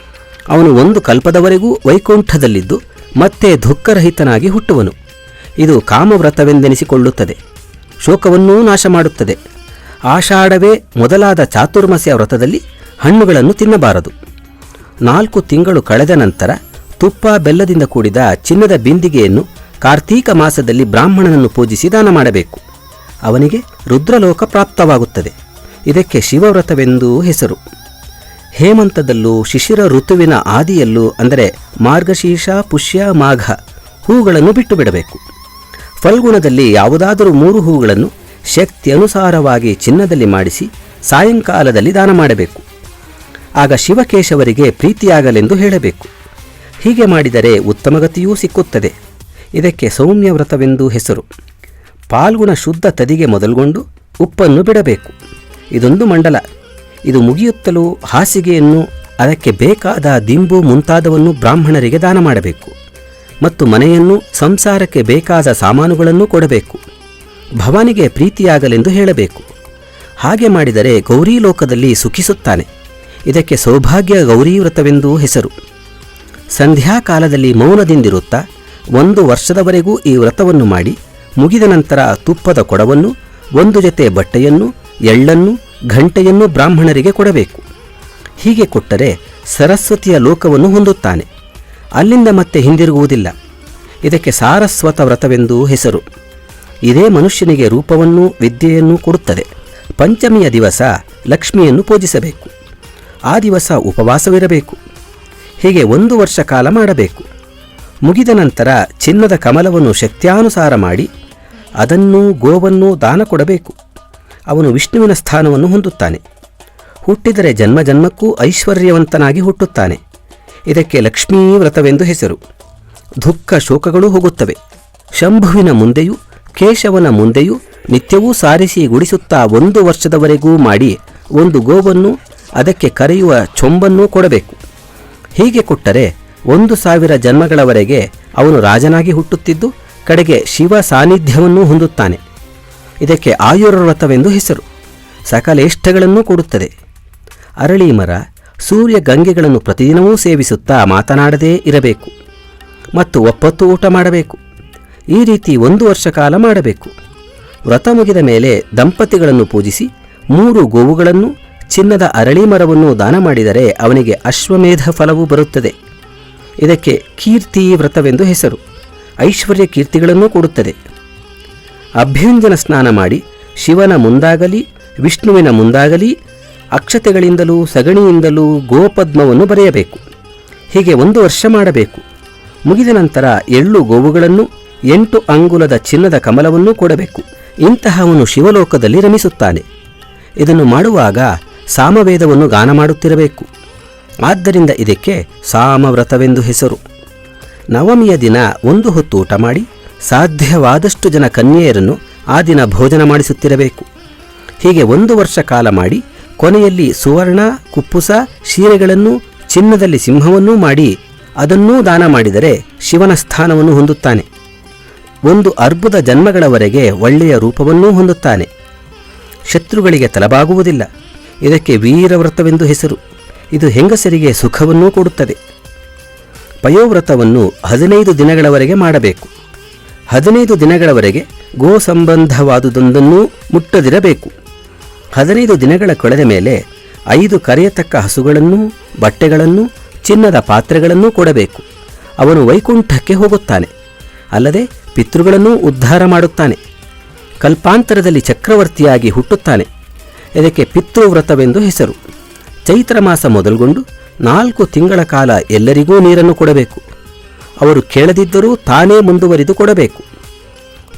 ಅವನು 1 ಕಲ್ಪದವರೆಗೂ ವೈಕುಂಠದಲ್ಲಿದ್ದು ಮತ್ತೆ ದುಃಖರಹಿತನಾಗಿ ಹುಟ್ಟುವನು. ಇದು ಕಾಮವ್ರತವೆಂದೆನಿಸಿಕೊಳ್ಳುತ್ತದೆ. ಶೋಕವನ್ನೂ ನಾಶ ಮಾಡುತ್ತದೆ. ಆಷಾಢವೇ ಮೊದಲಾದ ಚಾತುರ್ಮಾಸ್ಯ ವ್ರತದಲ್ಲಿ ಹಣ್ಣುಗಳನ್ನು ತಿನ್ನಬಾರದು. 4 ತಿಂಗಳು ಕಳೆದ ನಂತರ ತುಪ್ಪ, ಬೆಲ್ಲದಿಂದ ಕೂಡಿದ ಚಿನ್ನದ ಬಿಂದಿಗೆಯನ್ನು ಕಾರ್ತೀಕ ಮಾಸದಲ್ಲಿ ಬ್ರಾಹ್ಮಣನನ್ನು ಪೂಜಿಸಿ ದಾನ ಮಾಡಬೇಕು. ಅವನಿಗೆ ರುದ್ರಲೋಕ ಪ್ರಾಪ್ತವಾಗುತ್ತದೆ. ಇದಕ್ಕೆ ಶಿವವ್ರತವೆಂದೂ ಹೆಸರು. ಹೇಮಂತದಲ್ಲೂ ಶಿಶಿರ ಋತುವಿನ ಆದಿಯಲ್ಲೂ ಅಂದರೆ ಮಾರ್ಗಶೀರ್ಷ, ಪುಷ್ಯ, ಮಾಘ ಹೂಗಳನ್ನು ಬಿಟ್ಟು ಬಿಡಬೇಕು. ಫಲ್ಗುಣದಲ್ಲಿ ಯಾವುದಾದರೂ 3 ಹೂಗಳನ್ನು ಶಕ್ತಿ ಅನುಸಾರವಾಗಿ ಚಿನ್ನದಲ್ಲಿ ಮಾಡಿಸಿ ಸಾಯಂಕಾಲದಲ್ಲಿ ದಾನ ಮಾಡಬೇಕು. ಆಗ ಶಿವಕೇಶವರಿಗೆ ಪ್ರೀತಿಯಾಗಲೆಂದು ಹೇಳಬೇಕು. ಹೀಗೆ ಮಾಡಿದರೆ ಉತ್ತಮಗತಿಯೂ ಸಿಕ್ಕುತ್ತದೆ. ಇದಕ್ಕೆ ಸೌಮ್ಯ ವ್ರತವೆಂದು ಹೆಸರು. ಪಾಲ್ಗುಣ ಶುದ್ಧ ತದಿಗೆ ಮೊದಲುಗೊಂಡು ಉಪ್ಪನ್ನು ಬಿಡಬೇಕು. ಇದೊಂದು ಮಂಡಲ. ಇದು ಮುಗಿಯುತ್ತಲೂ ಹಾಸಿಗೆಯನ್ನು, ಅದಕ್ಕೆ ಬೇಕಾದ ದಿಂಬು ಮುಂತಾದವನ್ನು ಬ್ರಾಹ್ಮಣರಿಗೆ ದಾನ ಮಾಡಬೇಕು ಮತ್ತು ಮನೆಯನ್ನು, ಸಂಸಾರಕ್ಕೆ ಬೇಕಾದ ಸಾಮಾನುಗಳನ್ನು ಕೊಡಬೇಕು. ಭವಾನಿಗೆ ಪ್ರೀತಿಯಾಗಲೆಂದು ಹೇಳಬೇಕು. ಹಾಗೆ ಮಾಡಿದರೆ ಗೌರಿ ಲೋಕದಲ್ಲಿ ಸುಖಿಸುತ್ತಾನೆ. ಇದಕ್ಕೆ ಸೌಭಾಗ್ಯ ಗೌರಿ ವ್ರತವೆಂದು ಹೆಸರು. ಸಂಧ್ಯಾಕಾಲದಲ್ಲಿ ಮೌನದಿಂದಿರುತ್ತಾ 1 ವರ್ಷದವರೆಗೂ ಈ ವ್ರತವನ್ನು ಮಾಡಿ ಮುಗಿದ ನಂತರ ತುಪ್ಪದ ಕೊಡವನ್ನು, 1 ಜೊತೆ ಬಟ್ಟೆಯನ್ನು, ಎಳ್ಳನ್ನು, ಘಂಟೆಯನ್ನು ಬ್ರಾಹ್ಮಣರಿಗೆ ಕೊಡಬೇಕು. ಹೀಗೆ ಕೊಟ್ಟರೆ ಸರಸ್ವತಿಯ ಲೋಕವನ್ನು ಹೊಂದುತ್ತಾನೆ. ಅಲ್ಲಿಂದ ಮತ್ತೆ ಹಿಂದಿರುಗುವುದಿಲ್ಲ. ಇದಕ್ಕೆ ಸಾರಸ್ವತ ವ್ರತವೆಂದು ಹೆಸರು. ಇದೇ ಮನುಷ್ಯನಿಗೆ ರೂಪವನ್ನು, ವಿದ್ಯೆಯನ್ನು ಕೊಡುತ್ತದೆ. ಪಂಚಮಿಯ ದಿವಸ ಲಕ್ಷ್ಮಿಯನ್ನು ಪೂಜಿಸಬೇಕು. ಆ ದಿವಸ ಉಪವಾಸವಿರಬೇಕು. ಹೀಗೆ 1 ವರ್ಷ ಕಾಲ ಮಾಡಬೇಕು. ಮುಗಿದ ನಂತರ ಚಿನ್ನದ ಕಮಲವನ್ನು ಶಕ್ತ್ಯಾನುಸಾರ ಮಾಡಿ ಅದನ್ನು, ಗೋವನ್ನು ದಾನ ಕೊಡಬೇಕು. ಅವನು ವಿಷ್ಣುವಿನ ಸ್ಥಾನವನ್ನು ಹೊಂದುತ್ತಾನೆ. ಹುಟ್ಟಿದರೆ ಜನ್ಮ ಜನ್ಮಕ್ಕೂ ಐಶ್ವರ್ಯವಂತನಾಗಿ ಹುಟ್ಟುತ್ತಾನೆ. ಇದಕ್ಕೆ ಲಕ್ಷ್ಮೀ ವ್ರತವೆಂದು ಹೆಸರು. ದುಃಖ ಶೋಕಗಳು ಹೋಗುತ್ತವೆ. ಶಂಭುವಿನ ಮುಂದೆಯೂ ಕೇಶವನ ಮುಂದೆಯೂ ನಿತ್ಯವೂ ಸಾರಿಸಿ ಗುಡಿಸುತ್ತಾ 1 ವರ್ಷದವರೆಗೂ ಮಾಡಿ 1 ಗೋವನ್ನು, ಅದಕ್ಕೆ ಕರೆಯುವ ಚೊಂಬನ್ನೂ ಕೊಡಬೇಕು. ಹೀಗೆ ಕೊಟ್ಟರೆ 1,000 ಜನ್ಮಗಳವರೆಗೆ ಅವನು ರಾಜನಾಗಿ ಹುಟ್ಟುತ್ತಿದ್ದು ಕಡೆಗೆ ಶಿವ ಸಾನ್ನಿಧ್ಯವನ್ನೂ ಹೊಂದುತ್ತಾನೆ. ಇದಕ್ಕೆ ಆಯುರ್ವ್ರತವೆಂದು ಹೆಸರು. ಸಕಲೇಷ್ಟಗಳನ್ನು ಕೊಡುತ್ತದೆ. ಅರಳಿ ಮರ, ಸೂರ್ಯ ಗಂಗೆಗಳನ್ನು ಪ್ರತಿದಿನವೂ ಸೇವಿಸುತ್ತಾ ಮಾತನಾಡದೇ ಇರಬೇಕು ಮತ್ತು ಒಪ್ಪತ್ತು ಊಟ ಮಾಡಬೇಕು. ಈ ರೀತಿ 1 ವರ್ಷ ಕಾಲ ಮಾಡಬೇಕು. ವ್ರತ ಮುಗಿದ ಮೇಲೆ ದಂಪತಿಗಳನ್ನು ಪೂಜಿಸಿ 3 ಗೋವುಗಳನ್ನು, ಚಿನ್ನದ ಅರಳಿ ಮರವನ್ನು ದಾನ ಮಾಡಿದರೆ ಅವನಿಗೆ ಅಶ್ವಮೇಧ ಫಲವೂ ಬರುತ್ತದೆ. ಇದಕ್ಕೆ ಕೀರ್ತಿ ವ್ರತವೆಂದು ಹೆಸರು. ಐಶ್ವರ್ಯ ಕೀರ್ತಿಗಳನ್ನೂ ಕೊಡುತ್ತದೆ. ಅಭ್ಯಂಜನ ಸ್ನಾನ ಮಾಡಿ ಶಿವನ ಮುಂದಾಗಲಿ ವಿಷ್ಣುವಿನ ಮುಂದಾಗಲಿ ಅಕ್ಷತೆಗಳಿಂದಲೂ ಸಗಣಿಯಿಂದಲೂ ಗೋಪದ್ಮವನ್ನು ಬರೆಯಬೇಕು. ಹೀಗೆ 1 ವರ್ಷ ಮಾಡಬೇಕು. ಮುಗಿದ ನಂತರ ಎಳ್ಳು ಗೋವುಗಳನ್ನು, 8 ಅಂಗುಲದ ಚಿನ್ನದ ಕಮಲವನ್ನೂ ಕೊಡಬೇಕು. ಇಂತಹವನು ಶಿವಲೋಕದಲ್ಲಿ ರಮಿಸುತ್ತಾನೆ. ಇದನ್ನು ಮಾಡುವಾಗ ಸಾಮವೇದವನ್ನು ಗಾನ ಮಾಡುತ್ತಿರಬೇಕು. ಆದ್ದರಿಂದ ಇದಕ್ಕೆ ಸಾಮವ್ರತವೆಂದು ಹೆಸರು. ನವಮಿಯ ದಿನ 1 ಹೊತ್ತು ಊಟ ಮಾಡಿ ಸಾಧ್ಯವಾದಷ್ಟು ಜನ ಕನ್ಯೆಯರನ್ನು ಆ ದಿನ ಭೋಜನ ಮಾಡಿಸುತ್ತಿರಬೇಕು. ಹೀಗೆ 1 ವರ್ಷ ಕಾಲ ಮಾಡಿ ಕೊನೆಯಲ್ಲಿ ಸುವರ್ಣ, ಕುಪ್ಪುಸ, ಸೀರೆಗಳನ್ನು, ಚಿನ್ನದಲ್ಲಿ ಸಿಂಹವನ್ನೂ ಮಾಡಿ ಅದನ್ನೂ ದಾನ ಮಾಡಿದರೆ ಶಿವನ ಸ್ಥಾನವನ್ನು ಹೊಂದುತ್ತಾನೆ. 1 ಅರ್ಬುದ ಜನ್ಮಗಳವರೆಗೆ ಒಳ್ಳೆಯ ರೂಪವನ್ನೂ ಹೊಂದುತ್ತಾನೆ. ಶತ್ರುಗಳಿಗೆ ತಲೆಬಾಗುವುದಿಲ್ಲ. ಇದಕ್ಕೆ ವೀರವ್ರತವೆಂದು ಹೆಸರು. ಇದು ಹೆಂಗಸರಿಗೆ ಸುಖವನ್ನೂ ಕೊಡುತ್ತದೆ. ಪಯೋವ್ರತವನ್ನು 15 ದಿನಗಳವರೆಗೆ ಮಾಡಬೇಕು. 15 ದಿನಗಳವರೆಗೆ ಗೋ ಸಂಬಂಧವಾದುದೊಂದನ್ನೂ ಮುಟ್ಟದಿರಬೇಕು. 15 ದಿನಗಳ ಕಳೆದ ಮೇಲೆ 5 ಕರೆಯತಕ್ಕ ಹಸುಗಳನ್ನೂ, ಬಟ್ಟೆಗಳನ್ನು, ಚಿನ್ನದ ಪಾತ್ರೆಗಳನ್ನೂ ಕೊಡಬೇಕು. ಅವನು ವೈಕುಂಠಕ್ಕೆ ಹೋಗುತ್ತಾನೆ. ಅಲ್ಲದೆ ಪಿತೃಗಳನ್ನೂ ಉದ್ಧಾರ ಮಾಡುತ್ತಾನೆ. ಕಲ್ಪಾಂತರದಲ್ಲಿ ಚಕ್ರವರ್ತಿಯಾಗಿ ಹುಟ್ಟುತ್ತಾನೆ. ಇದಕ್ಕೆ ಪಿತೃವ್ರತವೆಂದು ಹೆಸರು. ಚೈತ್ರ ಮಾಸ ಮೊದಲುಗೊಂಡು 4 ತಿಂಗಳ ಕಾಲ ಎಲ್ಲರಿಗೂ ನೀರನ್ನು ಕೊಡಬೇಕು. ಅವರು ಕೇಳದಿದ್ದರೂ ತಾನೇ ಮುಂದುವರಿದು ಕೊಡಬೇಕು.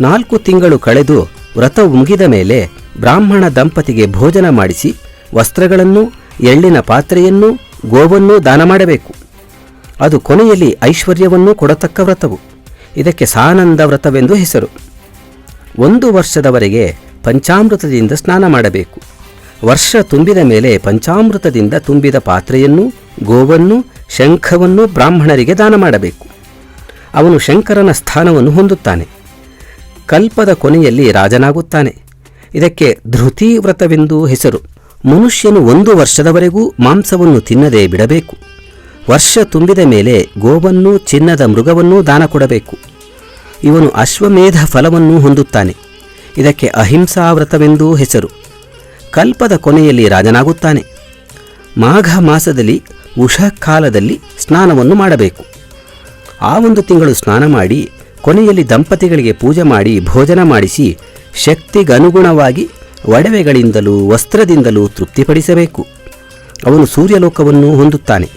4 ತಿಂಗಳು ಕಳೆದು ವ್ರತ ಮುಗಿದ ಮೇಲೆ ಬ್ರಾಹ್ಮಣ ದಂಪತಿಗೆ ಭೋಜನ ಮಾಡಿಸಿ ವಸ್ತ್ರಗಳನ್ನು, ಎಳ್ಳಿನ ಪಾತ್ರೆಯನ್ನು, ಗೋವನ್ನೂ ದಾನ ಮಾಡಬೇಕು. ಅದು ಕೊನೆಯಲ್ಲಿ ಐಶ್ವರ್ಯವನ್ನೂ ಕೊಡತಕ್ಕ ವ್ರತವು. ಇದಕ್ಕೆ ಸಾನಂದ ವ್ರತವೆಂದು ಹೆಸರು. 1 ವರ್ಷದವರೆಗೆ ಪಂಚಾಮೃತದಿಂದ ಸ್ನಾನ ಮಾಡಬೇಕು. ವರ್ಷ ತುಂಬಿದ ಮೇಲೆ ಪಂಚಾಮೃತದಿಂದ ತುಂಬಿದ ಪಾತ್ರೆಯನ್ನು, ಗೋವನ್ನು, ಶಂಖವನ್ನು ಬ್ರಾಹ್ಮಣರಿಗೆ ದಾನ ಮಾಡಬೇಕು. ಅವನು ಶಂಕರನ ಸ್ಥಾನವನ್ನು ಹೊಂದುತ್ತಾನೆ. ಕಲ್ಪದ ಕೊನೆಯಲ್ಲಿ ರಾಜನಾಗುತ್ತಾನೆ. ಇದಕ್ಕೆ ಧೃತಿ ವ್ರತವೆಂದು ಹೆಸರು. ಮನುಷ್ಯನು 1 ವರ್ಷದವರೆಗೂ ಮಾಂಸವನ್ನು ತಿನ್ನದೆ ಬಿಡಬೇಕು. ವರ್ಷ ತುಂಬಿದ ಮೇಲೆ ಗೋವನ್ನು, ಚಿನ್ನದ ಮೃಗವನ್ನೂ ದಾನ ಕೊಡಬೇಕು. ಇವನು ಅಶ್ವಮೇಧ ಫಲವನ್ನೂ ಹೊಂದುತ್ತಾನೆ. ಇದಕ್ಕೆ ಅಹಿಂಸಾ ವ್ರತವೆಂದೂ ಹೆಸರು. ಕಲ್ಪದ ಕೊನೆಯಲ್ಲಿ ರಾಜನಾಗುತ್ತಾನೆ. ಮಾಘ ಮಾಸದಲ್ಲಿ ಉಷಃಕಾಲದಲ್ಲಿ ಸ್ನಾನವನ್ನು ಮಾಡಬೇಕು. ಆ 1 ತಿಂಗಳು ಸ್ನಾನ ಮಾಡಿ ಕೊನೆಯಲ್ಲಿ ದಂಪತಿಗಳಿಗೆ ಪೂಜೆ ಮಾಡಿ ಭೋಜನ ಮಾಡಿಸಿ ಶಕ್ತಿಗನುಗುಣವಾಗಿ ಒಡವೆಗಳಿಂದಲೂ ವಸ್ತ್ರದಿಂದಲೂ ತೃಪ್ತಿಪಡಿಸಬೇಕು. ಅವನು ಸೂರ್ಯಲೋಕವನ್ನು ಹೊಂದುತ್ತಾನೆ.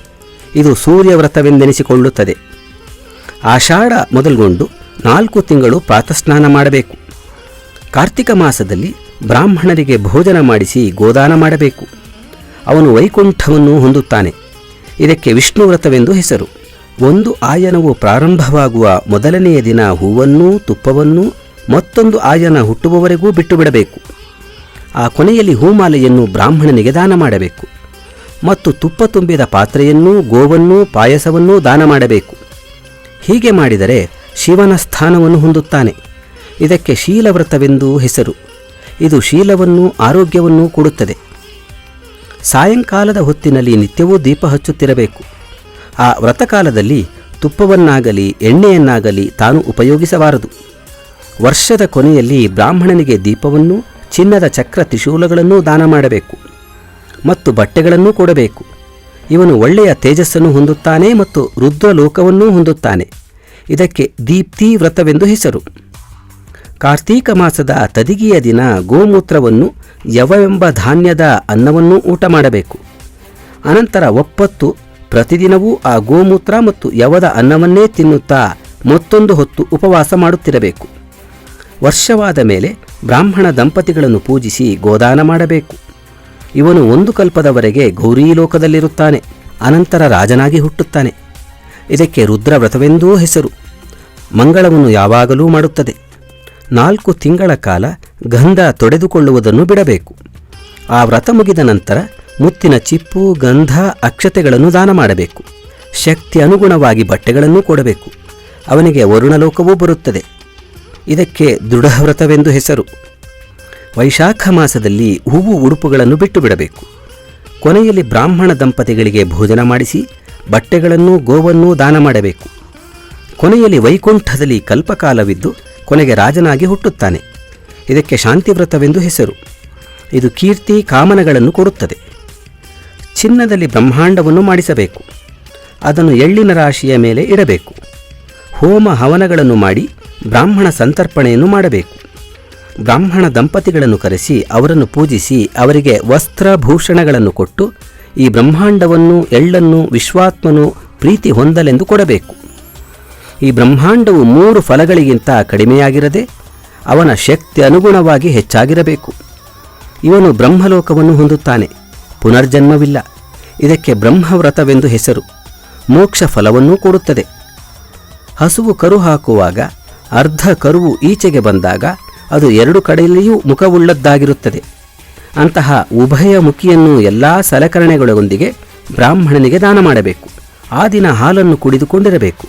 ಇದು ಸೂರ್ಯವ್ರತವೆಂದೆನಿಸಿಕೊಳ್ಳುತ್ತದೆ. ಆಷಾಢ ಮೊದಲುಗೊಂಡು 4 ತಿಂಗಳು ಪ್ರಾತಸ್ನಾನ ಮಾಡಬೇಕು. ಕಾರ್ತಿಕ ಮಾಸದಲ್ಲಿ ಬ್ರಾಹ್ಮಣರಿಗೆ ಭೋಜನ ಮಾಡಿಸಿ ಗೋದಾನ ಮಾಡಬೇಕು. ಅವನು ವೈಕುಂಠವನ್ನು ಹೊಂದುತ್ತಾನೆ. ಇದಕ್ಕೆ ವಿಷ್ಣು ವ್ರತವೆಂದು ಹೆಸರು. ಒಂದು ಆಯನವು ಪ್ರಾರಂಭವಾಗುವ ಮೊದಲನೆಯ ದಿನ ಹೂವನ್ನೂ ತುಪ್ಪವನ್ನೂ ಮತ್ತೊಂದು ಆಯನ ಹುಟ್ಟುವವರೆಗೂ ಬಿಟ್ಟು ಬಿಡಬೇಕು. ಆ ಕೊನೆಯಲ್ಲಿ ಹೂಮಾಲೆಯನ್ನು ಬ್ರಾಹ್ಮಣನಿಗೆ ದಾನ ಮಾಡಬೇಕು ಮತ್ತು ತುಪ್ಪ ತುಂಬಿದ ಪಾತ್ರೆಯನ್ನೂ ಗೋವನ್ನೂ ಪಾಯಸವನ್ನೂ ದಾನ ಮಾಡಬೇಕು. ಹೀಗೆ ಮಾಡಿದರೆ ಶಿವನ ಸ್ಥಾನವನ್ನು ಹೊಂದುತ್ತಾನೆ. ಇದಕ್ಕೆ ಶೀಲವ್ರತವೆಂದೂ ಹೆಸರು. ಇದು ಶೀಲವನ್ನೂ ಆರೋಗ್ಯವನ್ನೂ ಕೊಡುತ್ತದೆ. ಸಾಯಂಕಾಲದ ಹೊತ್ತಿನಲ್ಲಿ ನಿತ್ಯವೂ ದೀಪ ಹಚ್ಚುತ್ತಿರಬೇಕು. ಆ ವ್ರತಕಾಲದಲ್ಲಿ ತುಪ್ಪವನ್ನಾಗಲಿ ಎಣ್ಣೆಯನ್ನಾಗಲಿ ತಾನು ಉಪಯೋಗಿಸಬಾರದು. ವರ್ಷದ ಕೊನೆಯಲ್ಲಿ ಬ್ರಾಹ್ಮಣನಿಗೆ ದೀಪವನ್ನು, ಚಿನ್ನದ ಚಕ್ರ ತ್ರಿಶೂಲಗಳನ್ನೂ ದಾನ ಮಾಡಬೇಕು ಮತ್ತು ಬಟ್ಟೆಗಳನ್ನೂ ಕೊಡಬೇಕು. ಇವನು ಒಳ್ಳೆಯ ತೇಜಸ್ಸನ್ನು ಹೊಂದುತ್ತಾನೆ ಮತ್ತು ರುದ್ರಲೋಕವನ್ನೂ ಹೊಂದುತ್ತಾನೆ. ಇದಕ್ಕೆ ದೀಪ್ತಿ ವ್ರತವೆಂದು ಹೆಸರು. ಕಾರ್ತೀಕ ಮಾಸದ ತದಿಗೆಯ ದಿನ ಗೋಮೂತ್ರವನ್ನು ಯವವೆಂಬ ಧಾನ್ಯದ ಅನ್ನವನ್ನೂ ಊಟ ಮಾಡಬೇಕು. ಅನಂತರ ಒಪ್ಪತ್ತು ಪ್ರತಿದಿನವೂ ಆ ಗೋಮೂತ್ರ ಮತ್ತು ಯವದ ಅನ್ನವನ್ನೇ ತಿನ್ನುತ್ತಾ ಮತ್ತೊಂದು ಹೊತ್ತು ಉಪವಾಸ ಮಾಡುತ್ತಿರಬೇಕು. ವರ್ಷವಾದ ಮೇಲೆ ಬ್ರಾಹ್ಮಣ ದಂಪತಿಗಳನ್ನು ಪೂಜಿಸಿ ಗೋದಾನ ಮಾಡಬೇಕು. ಇವನು 1 ಕಲ್ಪದವರೆಗೆ ಗೌರೀಲೋಕದಲ್ಲಿರುತ್ತಾನೆ. ಅನಂತರ ರಾಜನಾಗಿ ಹುಟ್ಟುತ್ತಾನೆ. ಇದಕ್ಕೆ ರುದ್ರವ್ರತವೆಂದೂ ಹೆಸರು. ಮಂಗಳವನ್ನು ಯಾವಾಗಲೂ ಮಾಡುತ್ತದೆ. 4 ತಿಂಗಳ ಕಾಲ ಗಂಧ ತೊಡೆದುಕೊಳ್ಳುವುದನ್ನು ಬಿಡಬೇಕು. ಆ ವ್ರತ ಮುಗಿದ ನಂತರ ಮುತ್ತಿನ ಚಿಪ್ಪು, ಗಂಧ, ಅಕ್ಷತೆಗಳನ್ನು ದಾನ ಮಾಡಬೇಕು. ಶಕ್ತಿ ಅನುಗುಣವಾಗಿ ಬಟ್ಟೆಗಳನ್ನೂ ಕೊಡಬೇಕು. ಅವನಿಗೆ ವರುಣಲೋಕವೂ ಬರುತ್ತದೆ. ಇದಕ್ಕೆ ದೃಢವ್ರತವೆಂದು ಹೆಸರು. ವೈಶಾಖ ಮಾಸದಲ್ಲಿ ಹೂವು ಉಡುಪುಗಳನ್ನು ಬಿಟ್ಟು ಬಿಡಬೇಕು. ಕೊನೆಯಲ್ಲಿ ಬ್ರಾಹ್ಮಣ ದಂಪತಿಗಳಿಗೆ ಭೋಜನ ಮಾಡಿಸಿ ಬಟ್ಟೆಗಳನ್ನೂ ಗೋವನ್ನೂ ದಾನ ಮಾಡಬೇಕು. ಕೊನೆಯಲ್ಲಿ ವೈಕುಂಠದಲ್ಲಿ ಕಲ್ಪಕಾಲವಿದ್ದು ಕೊನೆಗೆ ರಾಜನಾಗಿ ಹುಟ್ಟುತ್ತಾನೆ. ಇದಕ್ಕೆ ಶಾಂತಿವ್ರತವೆಂದು ಹೆಸರು. ಇದು ಕೀರ್ತಿ ಕಾಮನಗಳನ್ನು ಕೊಡುತ್ತದೆ. ಚಿನ್ನದಲ್ಲಿ ಬ್ರಹ್ಮಾಂಡವನ್ನು ಮಾಡಿಸಬೇಕು. ಅದನ್ನು ಎಳ್ಳಿನ ರಾಶಿಯ ಮೇಲೆ ಇಡಬೇಕು. ಹೋಮ ಹವನಗಳನ್ನು ಮಾಡಿ ಬ್ರಾಹ್ಮಣ ಸಂತರ್ಪಣೆಯನ್ನು ಮಾಡಬೇಕು. ಬ್ರಾಹ್ಮಣ ದಂಪತಿಗಳನ್ನು ಕರೆಸಿ ಅವರನ್ನು ಪೂಜಿಸಿ ಅವರಿಗೆ ವಸ್ತ್ರಭೂಷಣಗಳನ್ನು ಕೊಟ್ಟು ಈ ಬ್ರಹ್ಮಾಂಡವನ್ನು, ಎಳ್ಳನ್ನು ವಿಶ್ವಾತ್ಮನು ಪ್ರೀತಿ ಹೊಂದಲೆಂದು ಕೊಡಬೇಕು. ಈ ಬ್ರಹ್ಮಾಂಡವು 3 ಫಲಗಳಿಗಿಂತ ಕಡಿಮೆಯಾಗಿರದೆ ಅವನ ಶಕ್ತಿ ಅನುಗುಣವಾಗಿ ಹೆಚ್ಚಾಗಿರಬೇಕು. ಇವನು ಬ್ರಹ್ಮಲೋಕವನ್ನು ಹೊಂದುತ್ತಾನೆ. ಪುನರ್ಜನ್ಮವಿಲ್ಲ. ಇದಕ್ಕೆ ಬ್ರಹ್ಮವ್ರತವೆಂದು ಹೆಸರು. ಮೋಕ್ಷ ಫಲವನ್ನೂ ಕೊಡುತ್ತದೆ. ಹಸುವು ಕರು ಹಾಕುವಾಗ ಅರ್ಧ ಕರುವು ಈಚೆಗೆ ಬಂದಾಗ ಅದು 2 ಕಡೆಯಲ್ಲಿಯೂ ಮುಖವುಳ್ಳದ್ದಾಗಿರುತ್ತದೆ. ಅಂತಹ ಉಭಯ ಮುಖಿಯನ್ನು ಎಲ್ಲ ಸಲಕರಣೆಗಳೊಂದಿಗೆ ಬ್ರಾಹ್ಮಣನಿಗೆ ದಾನ ಮಾಡಬೇಕು. ಆ ದಿನ ಹಾಲನ್ನು ಕುಡಿದುಕೊಂಡಿರಬೇಕು.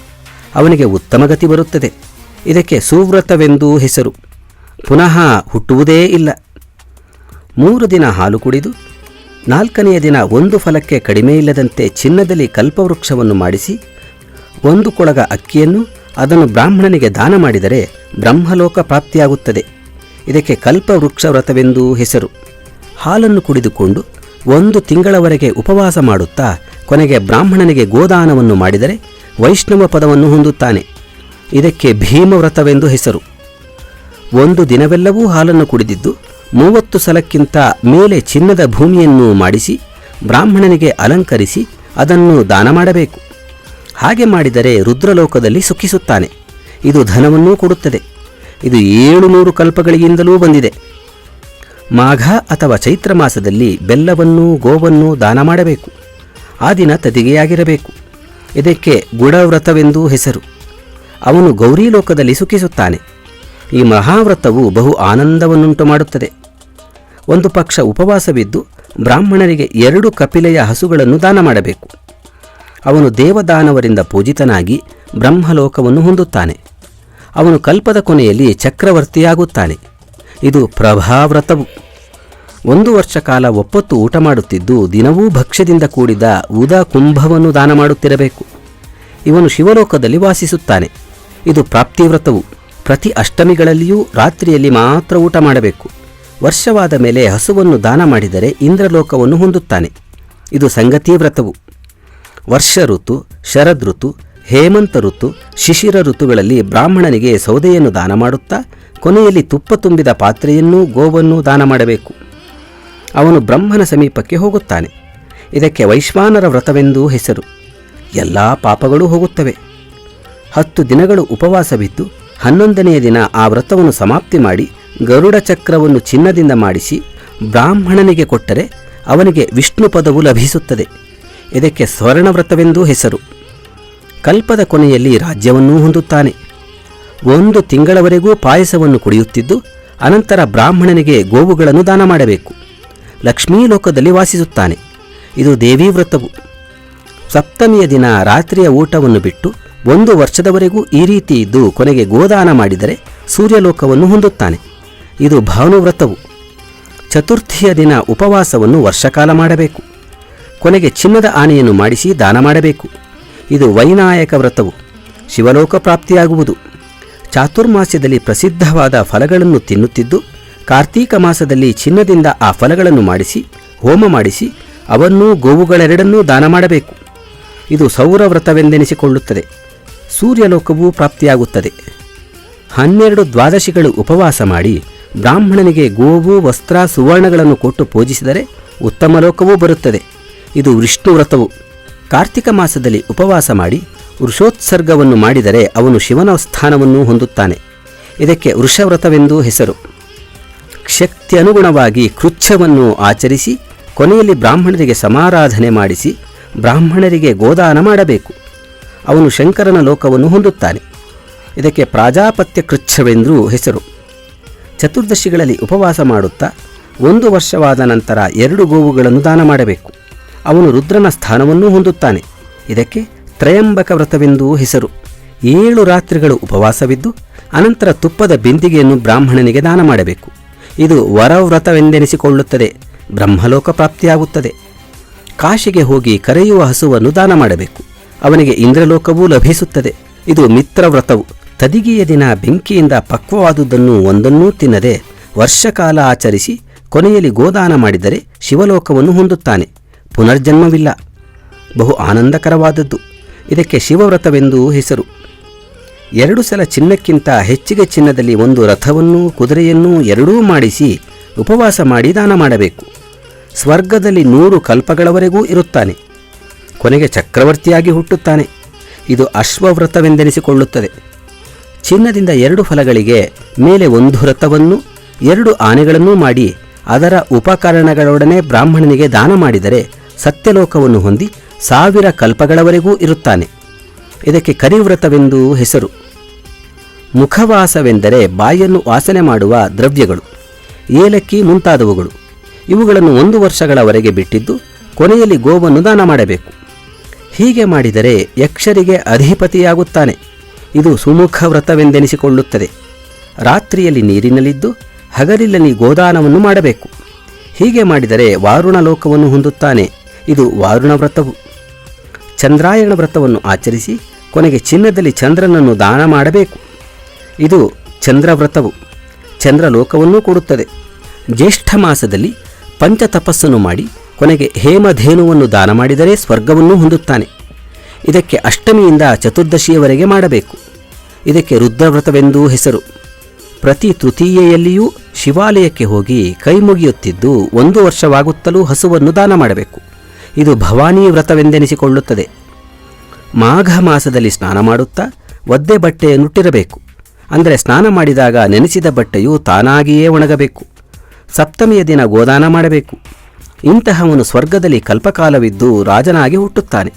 ಅವನಿಗೆ ಉತ್ತಮ ಗತಿ ಬರುತ್ತದೆ. ಇದಕ್ಕೆ ಸುವ್ರತವೆಂದೂ ಹೆಸರು. ಪುನಃ ಹುಟ್ಟುವುದೇ ಇಲ್ಲ. 3 ದಿನ ಹಾಲು ಕುಡಿದು 4ನೆಯ ದಿನ 1 ಫಲಕ್ಕೆ ಕಡಿಮೆ ಇಲ್ಲದಂತೆ ಚಿನ್ನದಲ್ಲಿ ಕಲ್ಪವೃಕ್ಷವನ್ನು ಮಾಡಿಸಿ 1 ಕೊಳಗ ಅಕ್ಕಿಯನ್ನು ಅದನ್ನು ಬ್ರಾಹ್ಮಣನಿಗೆ ದಾನ ಮಾಡಿದರೆ ಬ್ರಹ್ಮಲೋಕ ಪ್ರಾಪ್ತಿಯಾಗುತ್ತದೆ. ಇದಕ್ಕೆ ಕಲ್ಪವೃಕ್ಷ ವ್ರತವೆಂದೂ ಹೆಸರು. ಹಾಲನ್ನು ಕುಡಿದುಕೊಂಡು 1 ತಿಂಗಳವರೆಗೆ ಉಪವಾಸ ಮಾಡುತ್ತಾ ಕೊನೆಗೆ ಬ್ರಾಹ್ಮಣನಿಗೆ ಗೋದಾನವನ್ನು ಮಾಡಿದರೆ ವೈಷ್ಣವ ಪದವನ್ನು ಹೊಂದುತ್ತಾನೆ. ಇದಕ್ಕೆ ಭೀಮವ್ರತವೆಂದು ಹೆಸರು. 1 ದಿನವೆಲ್ಲವೂ ಹಾಲನ್ನು ಕುಡಿದಿದ್ದು 30 ಸಲಕ್ಕಿಂತ ಮೇಲೆ ಚಿನ್ನದ ಭೂಮಿಯನ್ನು ಮಾಡಿಸಿ ಬ್ರಾಹ್ಮಣನಿಗೆ ಅಲಂಕರಿಸಿ ಅದನ್ನು ದಾನ ಮಾಡಬೇಕು. ಹಾಗೆ ಮಾಡಿದರೆ ರುದ್ರಲೋಕದಲ್ಲಿ ಸುಖಿಸುತ್ತಾನೆ. ಇದು ಧನವನ್ನೂ ಕೊಡುತ್ತದೆ. ಇದು 700 ಕಲ್ಪಗಳಿಗಿಂದಲೂ ಬಂದಿದೆ. ಮಾಘ ಅಥವಾ ಚೈತ್ರ ಮಾಸದಲ್ಲಿ ಬೆಲ್ಲವನ್ನೂ ಗೋವನ್ನೂ ದಾನ ಮಾಡಬೇಕು. ಆ ದಿನ ತದಿಗೆಯಾಗಿರಬೇಕು. ಇದಕ್ಕೆ ಗುಡವ್ರತವೆಂದೂ ಹೆಸರು. ಅವನು ಗೌರೀಲೋಕದಲ್ಲಿ ಸುಖಿಸುತ್ತಾನೆ. ಈ ಮಹಾವ್ರತವು ಬಹು ಆನಂದವನ್ನುಂಟು ಮಾಡುತ್ತದೆ. ಒಂದು ಪಕ್ಷ ಉಪವಾಸವಿದ್ದು ಬ್ರಾಹ್ಮಣರಿಗೆ 2 ಕಪಿಲೆಯ ಹಸುಗಳನ್ನು ದಾನ ಮಾಡಬೇಕು. ಅವನು ದೇವದಾನವರಿಂದ ಪೂಜಿತನಾಗಿ ಬ್ರಹ್ಮಲೋಕವನ್ನು ಹೊಂದುತ್ತಾನೆ. ಅವನು ಕಲ್ಪದ ಕೊನೆಯಲ್ಲಿ ಚಕ್ರವರ್ತಿಯಾಗುತ್ತಾನೆ. ಇದು ಪ್ರಭಾವ್ರತವು. 1 ವರ್ಷ ಕಾಲ ಒಪ್ಪತ್ತು ಊಟ ಮಾಡುತ್ತಿದ್ದು ದಿನವೂ ಭಕ್ಷ್ಯದಿಂದ ಕೂಡಿದ ಉದ ಕುಂಭವನ್ನು ದಾನ ಮಾಡುತ್ತಿರಬೇಕು. ಇವನು ಶಿವಲೋಕದಲ್ಲಿ ವಾಸಿಸುತ್ತಾನೆ. ಇದು ಪ್ರಾಪ್ತಿವ್ರತವು. ಪ್ರತಿ ಅಷ್ಟಮಿಗಳಲ್ಲಿಯೂ ರಾತ್ರಿಯಲ್ಲಿ ಮಾತ್ರ ಊಟ ಮಾಡಬೇಕು. ವರ್ಷವಾದ ಮೇಲೆ ಹಸುವನ್ನು ದಾನ ಮಾಡಿದರೆ ಇಂದ್ರಲೋಕವನ್ನು ಹೊಂದುತ್ತಾನೆ. ಇದು ಸಂಗತಿ ವ್ರತವು. ವರ್ಷ ಋತು, ಶರದ್ ಋತು, ಹೇಮಂತ ಋತು, ಶಿಶಿರ ಋತುಗಳಲ್ಲಿ ಬ್ರಾಹ್ಮಣನಿಗೆ ಸೌದೆಯನ್ನು ದಾನ ಮಾಡುತ್ತಾ ಕೊನೆಯಲ್ಲಿ ತುಪ್ಪ ತುಂಬಿದ ಪಾತ್ರೆಯನ್ನೂ ಗೋವನ್ನೂ ದಾನ ಮಾಡಬೇಕು. ಅವನು ಬ್ರಹ್ಮನ ಸಮೀಪಕ್ಕೆ ಹೋಗುತ್ತಾನೆ. ಇದಕ್ಕೆ ವೈಶ್ವಾನರ ವ್ರತವೆಂದೂ ಹೆಸರು. ಎಲ್ಲ ಪಾಪಗಳೂ ಹೋಗುತ್ತವೆ. 10 ದಿನಗಳು ಉಪವಾಸವಿದ್ದು 11ನೆಯ ದಿನ ಆ ವ್ರತವನ್ನು ಸಮಾಪ್ತಿ ಮಾಡಿ ಗರುಡ ಚಕ್ರವನ್ನು ಚಿನ್ನದಿಂದ ಮಾಡಿಸಿ ಬ್ರಾಹ್ಮಣನಿಗೆ ಕೊಟ್ಟರೆ ಅವನಿಗೆ ವಿಷ್ಣು ಪದವು ಲಭಿಸುತ್ತದೆ. ಇದಕ್ಕೆ ಸ್ವರ್ಣವ್ರತವೆಂದೂ ಹೆಸರು. ಕಲ್ಪದ ಕೊನೆಯಲ್ಲಿ ರಾಜ್ಯವನ್ನೂ ಹೊಂದುತ್ತಾನೆ. 1 ತಿಂಗಳವರೆಗೂ ಪಾಯಸವನ್ನು ಕುಡಿಯುತ್ತಿದ್ದು ಅನಂತರ ಬ್ರಾಹ್ಮಣನಿಗೆ ಗೋವುಗಳನ್ನು ದಾನ ಮಾಡಬೇಕು. ಲಕ್ಷ್ಮೀಲೋಕದಲ್ಲಿ ವಾಸಿಸುತ್ತಾನೆ. ಇದು ದೇವಿ ವ್ರತವು. ಸಪ್ತಮಿಯ ದಿನ ರಾತ್ರಿಯ ಊಟವನ್ನು ಬಿಟ್ಟು 1 ವರ್ಷದವರೆಗೂ ಈ ರೀತಿ ಇದ್ದು ಕೊನೆಗೆ ಗೋದಾನ ಮಾಡಿದರೆ ಸೂರ್ಯಲೋಕವನ್ನು ಹೊಂದುತ್ತಾನೆ. ಇದು ಭಾನುವ್ರತವು. ಚತುರ್ಥಿಯ ದಿನ ಉಪವಾಸವನ್ನು ವರ್ಷಕಾಲ ಮಾಡಬೇಕು. ಕೊನೆಗೆ ಚಿನ್ನದ ಆನೆಯನ್ನು ಮಾಡಿಸಿ ದಾನ ಮಾಡಬೇಕು. ಇದು ವೈನಾಯಕ ವ್ರತವು. ಶಿವಲೋಕ ಪ್ರಾಪ್ತಿಯಾಗುವುದು. ಚಾತುರ್ಮಾಸ್ಯದಲ್ಲಿ ಪ್ರಸಿದ್ಧವಾದ ಫಲಗಳನ್ನು ತಿನ್ನುತ್ತಿದ್ದು ಕಾರ್ತೀಕ ಮಾಸದಲ್ಲಿ ಚಿನ್ನದಿಂದ ಆ ಫಲಗಳನ್ನು ಮಾಡಿಸಿ ಹೋಮ ಮಾಡಿಸಿ ಅವನ್ನೂ ಗೋವುಗಳೆರಡನ್ನೂ ದಾನ ಮಾಡಬೇಕು. ಇದು ಸೌರವ್ರತವೆಂದೆನಿಸಿಕೊಳ್ಳುತ್ತದೆ. ಸೂರ್ಯಲೋಕವೂ ಪ್ರಾಪ್ತಿಯಾಗುತ್ತದೆ. 12 ದ್ವಾದಶಿಗಳು ಉಪವಾಸ ಮಾಡಿ ಬ್ರಾಹ್ಮಣನಿಗೆ ಗೋವು ವಸ್ತ್ರ ಸುವರ್ಣಗಳನ್ನು ಕೊಟ್ಟು ಪೂಜಿಸಿದರೆ ಉತ್ತಮ ಲೋಕವೂ ಬರುತ್ತದೆ. ಇದು ವಿಷ್ಣು ವ್ರತವು. ಕಾರ್ತಿಕ ಮಾಸದಲ್ಲಿ ಉಪವಾಸ ಮಾಡಿ ವೃಷೋತ್ಸರ್ಗವನ್ನು ಮಾಡಿದರೆ ಅವನು ಶಿವನ ಸ್ಥಾನವನ್ನು ಹೊಂದುತ್ತಾನೆ. ಇದಕ್ಕೆ ವೃಷವ್ರತವೆಂದು ಹೆಸರು. ಶಕ್ತಿ ಅನುಗುಣವಾಗಿ ಕೃಚ್ಛವನ್ನು ಆಚರಿಸಿ ಕೊನೆಯಲ್ಲಿ ಬ್ರಾಹ್ಮಣರಿಗೆ ಸಮಾರಾಧನೆ ಮಾಡಿಸಿ ಬ್ರಾಹ್ಮಣರಿಗೆ ಗೋದಾನ ಮಾಡಬೇಕು. ಅವನು ಶಂಕರನ ಲೋಕವನ್ನು ಹೊಂದುತ್ತಾನೆ. ಇದಕ್ಕೆ ಪ್ರಾಜಾಪತ್ಯ ಕೃಚ್ಛವೆಂದೂ ಹೆಸರು. ಚತುರ್ದಶಿಗಳಲ್ಲಿ ಉಪವಾಸ ಮಾಡುತ್ತಾ 1 ವರ್ಷವಾದ ನಂತರ 2 ಗೋವುಗಳನ್ನು ದಾನ ಮಾಡಬೇಕು. ಅವನು ರುದ್ರನ ಸ್ಥಾನವನ್ನೂ ಹೊಂದುತ್ತಾನೆ. ಇದಕ್ಕೆ ತ್ರಯಂಬಕ ವ್ರತವೆಂದೂ ಹೆಸರು. 7 ರಾತ್ರಿಗಳು ಉಪವಾಸವಿದ್ದು ಅನಂತರ ತುಪ್ಪದ ಬಿಂದಿಗೆಯನ್ನು ಬ್ರಾಹ್ಮಣನಿಗೆ ದಾನ ಮಾಡಬೇಕು. ಇದು ವರವ್ರತವೆಂದೆನಿಸಿಕೊಳ್ಳುತ್ತದೆ. ಬ್ರಹ್ಮಲೋಕ ಪ್ರಾಪ್ತಿಯಾಗುತ್ತದೆ. ಕಾಶಿಗೆ ಹೋಗಿ ಕರೆಯುವ ಹಸುವನ್ನು ದಾನ ಮಾಡಬೇಕು. ಅವನಿಗೆ ಇಂದ್ರಲೋಕವೂ ಲಭಿಸುತ್ತದೆ. ಇದು ಮಿತ್ರವ್ರತವು. ತದಿಗೆಯ ದಿನ ಬೆಂಕಿಯಿಂದ ಪಕ್ವವಾದುದನ್ನು ಒಂದನ್ನೂ ತಿನ್ನದೆ ವರ್ಷಕಾಲ ಆಚರಿಸಿ ಕೊನೆಯಲ್ಲಿ ಗೋದಾನ ಮಾಡಿದರೆ ಶಿವಲೋಕವನ್ನು ಹೊಂದುತ್ತಾನೆ. ಪುನರ್ಜನ್ಮವಿಲ್ಲ. ಬಹು ಆನಂದಕರವಾದದ್ದು. ಇದಕ್ಕೆ ಶಿವವ್ರತವೆಂದೂ ಹೆಸರು. 2 ಸಲ ಚಿನ್ನಕ್ಕಿಂತ ಹೆಚ್ಚಿಗೆ ಚಿನ್ನದಲ್ಲಿ 1 ರಥವನ್ನೂ ಕುದುರೆಯನ್ನೂ ಎರಡೂ ಮಾಡಿಸಿ ಉಪವಾಸ ಮಾಡಿ ದಾನ ಮಾಡಬೇಕು. ಸ್ವರ್ಗದಲ್ಲಿ 100 ಕಲ್ಪಗಳವರೆಗೂ ಇರುತ್ತಾನೆ. ಕೊನೆಗೆ ಚಕ್ರವರ್ತಿಯಾಗಿ ಹುಟ್ಟುತ್ತಾನೆ. ಇದು ಅಶ್ವವ್ರತವೆಂದೆನಿಸಿಕೊಳ್ಳುತ್ತದೆ. ಚಿನ್ನದಿಂದ 2 ಫಲಗಳಿಗೆ ಮೇಲೆ 1 ರಥವನ್ನು 2 ಆನೆಗಳನ್ನೂ ಮಾಡಿ ಅದರ ಉಪಕರಣಗಳೊಡನೆ ಬ್ರಾಹ್ಮಣನಿಗೆ ದಾನ ಮಾಡಿದರೆ ಸತ್ಯಲೋಕವನ್ನು ಹೊಂದಿ 1000 ಕಲ್ಪಗಳವರೆಗೂ ಇರುತ್ತಾನೆ. ಇದಕ್ಕೆ ಕರಿವ್ರತವೆಂದೂ ಹೆಸರು. ಮುಖವಾಸವೆಂದರೆ ಬಾಯನ್ನು ವಾಸನೆ ಮಾಡುವ ದ್ರವ್ಯಗಳು, ಏಲಕ್ಕಿ ಮುಂತಾದವುಗಳು. ಇವುಗಳನ್ನು 1 ವರ್ಷಗಳವರೆಗೆ ಬಿಟ್ಟಿದ್ದು ಕೊನೆಯಲ್ಲಿ ಗೋವನ್ನು ದಾನ ಮಾಡಬೇಕು. ಹೀಗೆ ಮಾಡಿದರೆ ಯಕ್ಷರಿಗೆ ಅಧಿಪತಿಯಾಗುತ್ತಾನೆ. ಇದು ಸುಮುಖ ವ್ರತವೆಂದೆನಿಸಿಕೊಳ್ಳುತ್ತದೆ. ರಾತ್ರಿಯಲ್ಲಿ ನೀರಿನಲ್ಲಿದ್ದು ಹಗಲಿನಲ್ಲಿ ಗೋದಾನವನ್ನು ಮಾಡಬೇಕು. ಹೀಗೆ ಮಾಡಿದರೆ ವಾರುಣ ಲೋಕವನ್ನು ಹೊಂದುತ್ತಾನೆ. ಇದು ವಾರುಣ ವ್ರತವು. ಚಂದ್ರಾಯಣ ವ್ರತವನ್ನು ಆಚರಿಸಿ ಕೊನೆಗೆ ಚಿನ್ನದಲ್ಲಿ ಚಂದ್ರನನ್ನು ದಾನ ಮಾಡಬೇಕು. ಇದು ಚಂದ್ರವ್ರತವು. ಚಂದ್ರಲೋಕವನ್ನೂ ಕೊಡುತ್ತದೆ. ಜ್ಯೇಷ್ಠ ಮಾಸದಲ್ಲಿ ಪಂಚತಪಸ್ಸನ್ನು ಮಾಡಿ ಕೊನೆಗೆ ಹೇಮಧೇನುವನ್ನು ದಾನ ಮಾಡಿದರೆ ಸ್ವರ್ಗವನ್ನು ಹೊಂದುತ್ತಾನೆ. ಇದಕ್ಕೆ ಅಷ್ಟಮಿಯಿಂದ ಚತುರ್ದಶಿಯವರೆಗೆ ಮಾಡಬೇಕು. ಇದಕ್ಕೆ ರುದ್ರವ್ರತವೆಂದೂ ಹೆಸರು. ಪ್ರತಿ ತೃತೀಯೆಯಲ್ಲಿಯೂ ಶಿವಾಲಯಕ್ಕೆ ಹೋಗಿ ಕೈ ಮುಗಿಯುತ್ತಿದ್ದು 1 ವರ್ಷವಾಗುತ್ತಲೂ ಹಸುವನ್ನು ದಾನ ಮಾಡಬೇಕು. ಇದು ಭವಾನಿ ವ್ರತವೆಂದೆನಿಸಿಕೊಳ್ಳುತ್ತದೆ. ಮಾಘ ಮಾಸದಲ್ಲಿ ಸ್ನಾನ ಮಾಡುತ್ತಾ ಒದ್ದೆ ಬಟ್ಟೆಯನ್ನುಟ್ಟಿರಬೇಕು. ಅಂದರೆ ಸ್ನಾನ ಮಾಡಿದಾಗ ನೆನೆಸಿದ ಬಟ್ಟೆಯು ತಾನಾಗಿಯೇ ಒಣಗಬೇಕು. ಸಪ್ತಮಿಯ ದಿನ ಗೋದಾನ ಮಾಡಬೇಕು. ಇಂತಹವನು ಸ್ವರ್ಗದಲ್ಲಿ ಕಲ್ಪಕಾಲವಿದ್ದು ರಾಜನಾಗಿ ಹುಟ್ಟುತ್ತಾನೆ.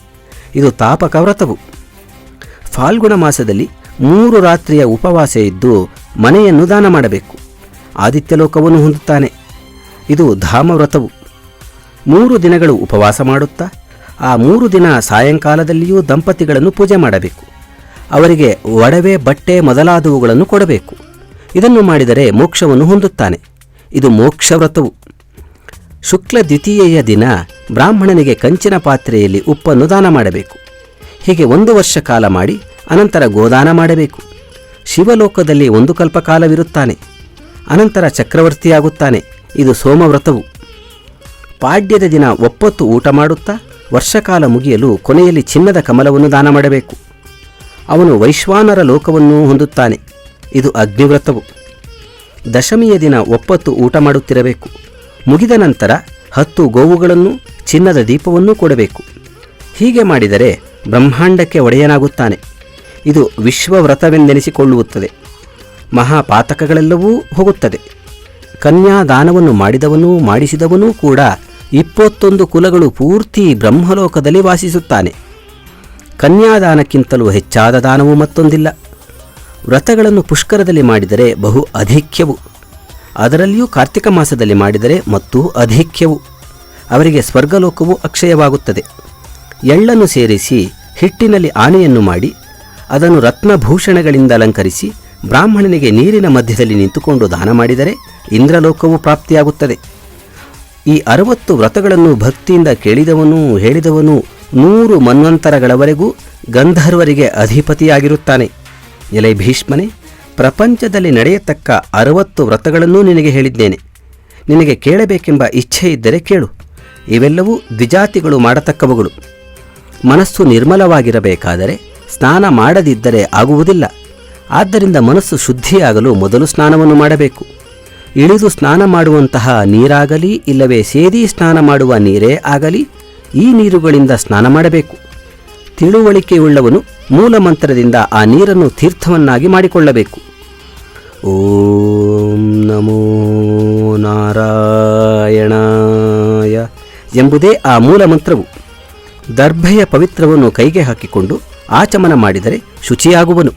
ಇದು ತಾಪಕ ವ್ರತವು. ಫಾಲ್ಗುಣ ಮಾಸದಲ್ಲಿ 3 ರಾತ್ರಿಯ ಉಪವಾಸ ಇದ್ದು ಮನೆಯನ್ನು ದಾನ ಮಾಡಬೇಕು. ಆದಿತ್ಯಲೋಕವನ್ನು ಹೊಂದುತ್ತಾನೆ. ಇದು ಧಾಮವ್ರತವು. 3 ದಿನಗಳು ಉಪವಾಸ ಮಾಡುತ್ತಾ ಆ 3 ದಿನ ಸಾಯಂಕಾಲದಲ್ಲಿಯೂ ದಂಪತಿಗಳನ್ನು ಪೂಜೆ ಮಾಡಬೇಕು. ಅವರಿಗೆ ಒಡವೆ ಬಟ್ಟೆ ಮೊದಲಾದವುಗಳನ್ನು ಕೊಡಬೇಕು. ಇದನ್ನು ಮಾಡಿದರೆ ಮೋಕ್ಷವನ್ನು ಹೊಂದುತ್ತಾನೆ. ಇದು ಮೋಕ್ಷವ್ರತವು. ಶುಕ್ಲ ದ್ವಿತೀಯೆಯ ದಿನ ಬ್ರಾಹ್ಮಣನಿಗೆ ಕಂಚಿನ ಪಾತ್ರೆಯಲ್ಲಿ ಉಪ್ಪನ್ನು ದಾನ ಮಾಡಬೇಕು. ಹೀಗೆ 1 ವರ್ಷ ಕಾಲ ಮಾಡಿ ಅನಂತರ ಗೋದಾನ ಮಾಡಬೇಕು. ಶಿವಲೋಕದಲ್ಲಿ 1 ಕಲ್ಪಕಾಲವಿರುತ್ತಾನೆ. ಅನಂತರ ಚಕ್ರವರ್ತಿಯಾಗುತ್ತಾನೆ. ಇದು ಸೋಮವ್ರತವು. ಪಾಡ್ಯದ ದಿನ ಒಪ್ಪತ್ತು ಊಟ ಮಾಡುತ್ತಾ ವರ್ಷಕಾಲ ಮುಗಿಯಲು ಕೊನೆಯಲ್ಲಿ ಚಿನ್ನದ ಕಮಲವನ್ನು ದಾನ ಮಾಡಬೇಕು. ಅವನು ವೈಶ್ವಾನರ ಲೋಕವನ್ನು ಹೊಂದುತ್ತಾನೆ. ಇದು ಅಗ್ನಿವ್ರತವು. ದಶಮಿಯ ದಿನ ಒಪ್ಪತ್ತು ಊಟ ಮಾಡುತ್ತಿರಬೇಕು. ಮುಗಿದ ನಂತರ 10 ಗೋವುಗಳನ್ನು ಚಿನ್ನದ ದೀಪವನ್ನೂ ಕೊಡಬೇಕು. ಹೀಗೆ ಮಾಡಿದರೆ ಬ್ರಹ್ಮಾಂಡಕ್ಕೆ ಒಡೆಯನಾಗುತ್ತಾನೆ. ಇದು ವಿಶ್ವವ್ರತವೆಂದೆನಿಸಿಕೊಳ್ಳುತ್ತದೆ. ಮಹಾಪಾತಕಗಳೆಲ್ಲವೂ ಹೋಗುತ್ತದೆ. ಕನ್ಯಾದಾನವನ್ನು ಮಾಡಿದವನೂ ಮಾಡಿಸಿದವನೂ ಕೂಡ 21 ಕುಲಗಳು ಪೂರ್ತಿ ಬ್ರಹ್ಮಲೋಕದಲ್ಲಿ ವಾಸಿಸುತ್ತಾನೆ. ಕನ್ಯಾದಾನಕ್ಕಿಂತಲೂ ಹೆಚ್ಚಾದ ದಾನವೂ ಮತ್ತೊಂದಿಲ್ಲ. ವ್ರತಗಳನ್ನು ಪುಷ್ಕರದಲ್ಲಿ ಮಾಡಿದರೆ ಬಹು ಅಧಿಕ್ಯವು, ಅದರಲ್ಲಿಯೂ ಕಾರ್ತಿಕ ಮಾಸದಲ್ಲಿ ಮಾಡಿದರೆ ಮತ್ತೂ ಅಧಿಕ್ಯವು. ಅವರಿಗೆ ಸ್ವರ್ಗಲೋಕವು ಅಕ್ಷಯವಾಗುತ್ತದೆ. ಎಳ್ಳನ್ನು ಸೇರಿಸಿ ಹಿಟ್ಟಿನಲ್ಲಿ ಆನೆಯನ್ನು ಮಾಡಿ ಅದನ್ನು ರತ್ನಭೂಷಣಗಳಿಂದ ಅಲಂಕರಿಸಿ ಬ್ರಾಹ್ಮಣನಿಗೆ ನೀರಿನ ಮಧ್ಯದಲ್ಲಿ ನಿಂತುಕೊಂಡು ದಾನ ಮಾಡಿದರೆ ಇಂದ್ರಲೋಕವು ಪ್ರಾಪ್ತಿಯಾಗುತ್ತದೆ. ಈ 60 ವ್ರತಗಳನ್ನು ಭಕ್ತಿಯಿಂದ ಕೇಳಿದವನು ಹೇಳಿದವನು 100 ಮನ್ವಂತರಗಳವರೆಗೂ ಗಂಧರ್ವರಿಗೆ ಅಧಿಪತಿಯಾಗಿರುತ್ತಾನೆ. ಎಲೆ ಭೀಷ್ಮನೇ, ಪ್ರಪಂಚದಲ್ಲಿ ನಡೆಯತಕ್ಕ 60 ವ್ರತಗಳನ್ನೂ ನಿನಗೆ ಹೇಳಿದ್ದೇನೆ. ನಿನಗೆ ಕೇಳಬೇಕೆಂಬ ಇಚ್ಛೆ ಇದ್ದರೆ ಕೇಳು. ಇವೆಲ್ಲವೂ ದ್ವಿಜಾತಿಗಳು ಮಾಡತಕ್ಕವುಗಳು. ಮನಸ್ಸು ನಿರ್ಮಲವಾಗಿರಬೇಕಾದರೆ ಸ್ನಾನ ಮಾಡದಿದ್ದರೆ ಆಗುವುದಿಲ್ಲ. ಆದ್ದರಿಂದ ಮನಸ್ಸು ಶುದ್ಧಿಯಾಗಲು ಮೊದಲು ಸ್ನಾನವನ್ನು ಮಾಡಬೇಕು. ಇಳಿದು ಸ್ನಾನ ಮಾಡುವಂತಹ ನೀರಾಗಲಿ ಇಲ್ಲವೇ ಸೇದಿ ಸ್ನಾನ ಮಾಡುವ ನೀರೇ ಆಗಲಿ ಈ ನೀರುಗಳಿಂದ ಸ್ನಾನ ಮಾಡಬೇಕು. ತಿಳುವಳಿಕೆಯುಳ್ಳವನು ಮೂಲ ಮಂತ್ರದಿಂದ ಆ ನೀರನ್ನು ತೀರ್ಥವನ್ನಾಗಿ ಮಾಡಿಕೊಳ್ಳಬೇಕು. ಓಂ ನಮೋ ನಾರಾಯಣಾಯ ಎಂಬುದೇ ಆ ಮೂಲ ಮಂತ್ರವು. ದರ್ಭೆಯ ಪವಿತ್ರವನ್ನು ಕೈಗೆ ಹಾಕಿಕೊಂಡು ಆಚಮನ ಮಾಡಿದರೆ ಶುಚಿಯಾಗುವನು.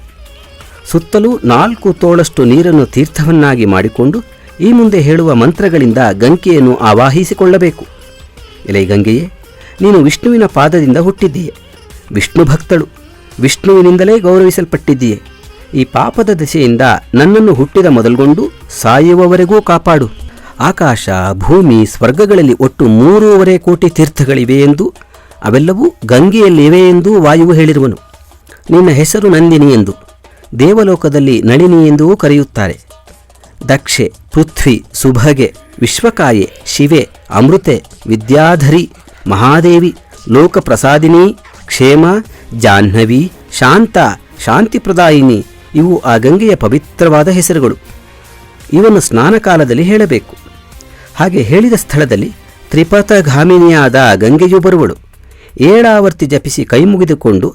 ಸುತ್ತಲೂ 4 ತೋಳಷ್ಟು ನೀರನ್ನು ತೀರ್ಥವನ್ನಾಗಿ ಮಾಡಿಕೊಂಡು ಈ ಮುಂದೆ ಹೇಳುವ ಮಂತ್ರಗಳಿಂದ ಗಂಗೆಯನ್ನು ಆವಾಹಿಸಿಕೊಳ್ಳಬೇಕು. ಎಲೆ ಗಂಗೆಯೇ, ನೀನು ವಿಷ್ಣುವಿನ ಪಾದದಿಂದ ಹುಟ್ಟಿದ್ದೀಯೆ. ವಿಷ್ಣು ಭಕ್ತಳು, ವಿಷ್ಣುವಿನಿಂದಲೇ ಗೌರವಿಸಲ್ಪಟ್ಟಿದ್ದೀಯೆ. ಈ ಪಾಪದ ದಶೆಯಿಂದ ನನ್ನನ್ನು ಹುಟ್ಟಿದ ಮೊದಲುಗೊಂಡು ಸಾಯುವವರೆಗೂ ಕಾಪಾಡು. ಆಕಾಶ, ಭೂಮಿ, ಸ್ವರ್ಗಗಳಲ್ಲಿ ಒಟ್ಟು 3.5 ಕೋಟಿ ತೀರ್ಥಗಳಿವೆ ಎಂದು, ಅವೆಲ್ಲವೂ ಗಂಗೆಯಲ್ಲಿವೆ ಎಂದು ವಾಯುವು ಹೇಳಿರುವನು. ನಿನ್ನ ಹೆಸರು ನಂದಿನಿ ಎಂದು, ದೇವಲೋಕದಲ್ಲಿ ನಳಿನಿ ಎಂದೂ ಕರೆಯುತ್ತಾರೆ. ದಕ್ಷೆ, ಪೃಥ್ವಿ, ಸುಭಗೆ, ವಿಶ್ವಕಾಯೆ, ಶಿವೆ, ಅಮೃತೆ, ವಿದ್ಯಾಧರಿ, ಮಹಾದೇವಿ, ಲೋಕಪ್ರಸಾದಿನಿ, ಕ್ಷೇಮ, ಜಾಹ್ನವಿ, ಶಾಂತ, ಶಾಂತಿಪ್ರದಾಯಿನಿ ಇವು ಆ ಗಂಗೆಯ ಪವಿತ್ರವಾದ ಹೆಸರುಗಳು. ಇವನ್ನು ಸ್ನಾನಕಾಲದಲ್ಲಿ ಹೇಳಬೇಕು. ಹಾಗೆ ಹೇಳಿದ ಸ್ಥಳದಲ್ಲಿ ತ್ರಿಪಥಗಾಮಿನಿಯಾದ ಗಂಗೆಯು ಬರುವಳು. 7 ಆವರ್ತಿ ಜಪಿಸಿ ಕೈ ಮುಗಿದುಕೊಂಡು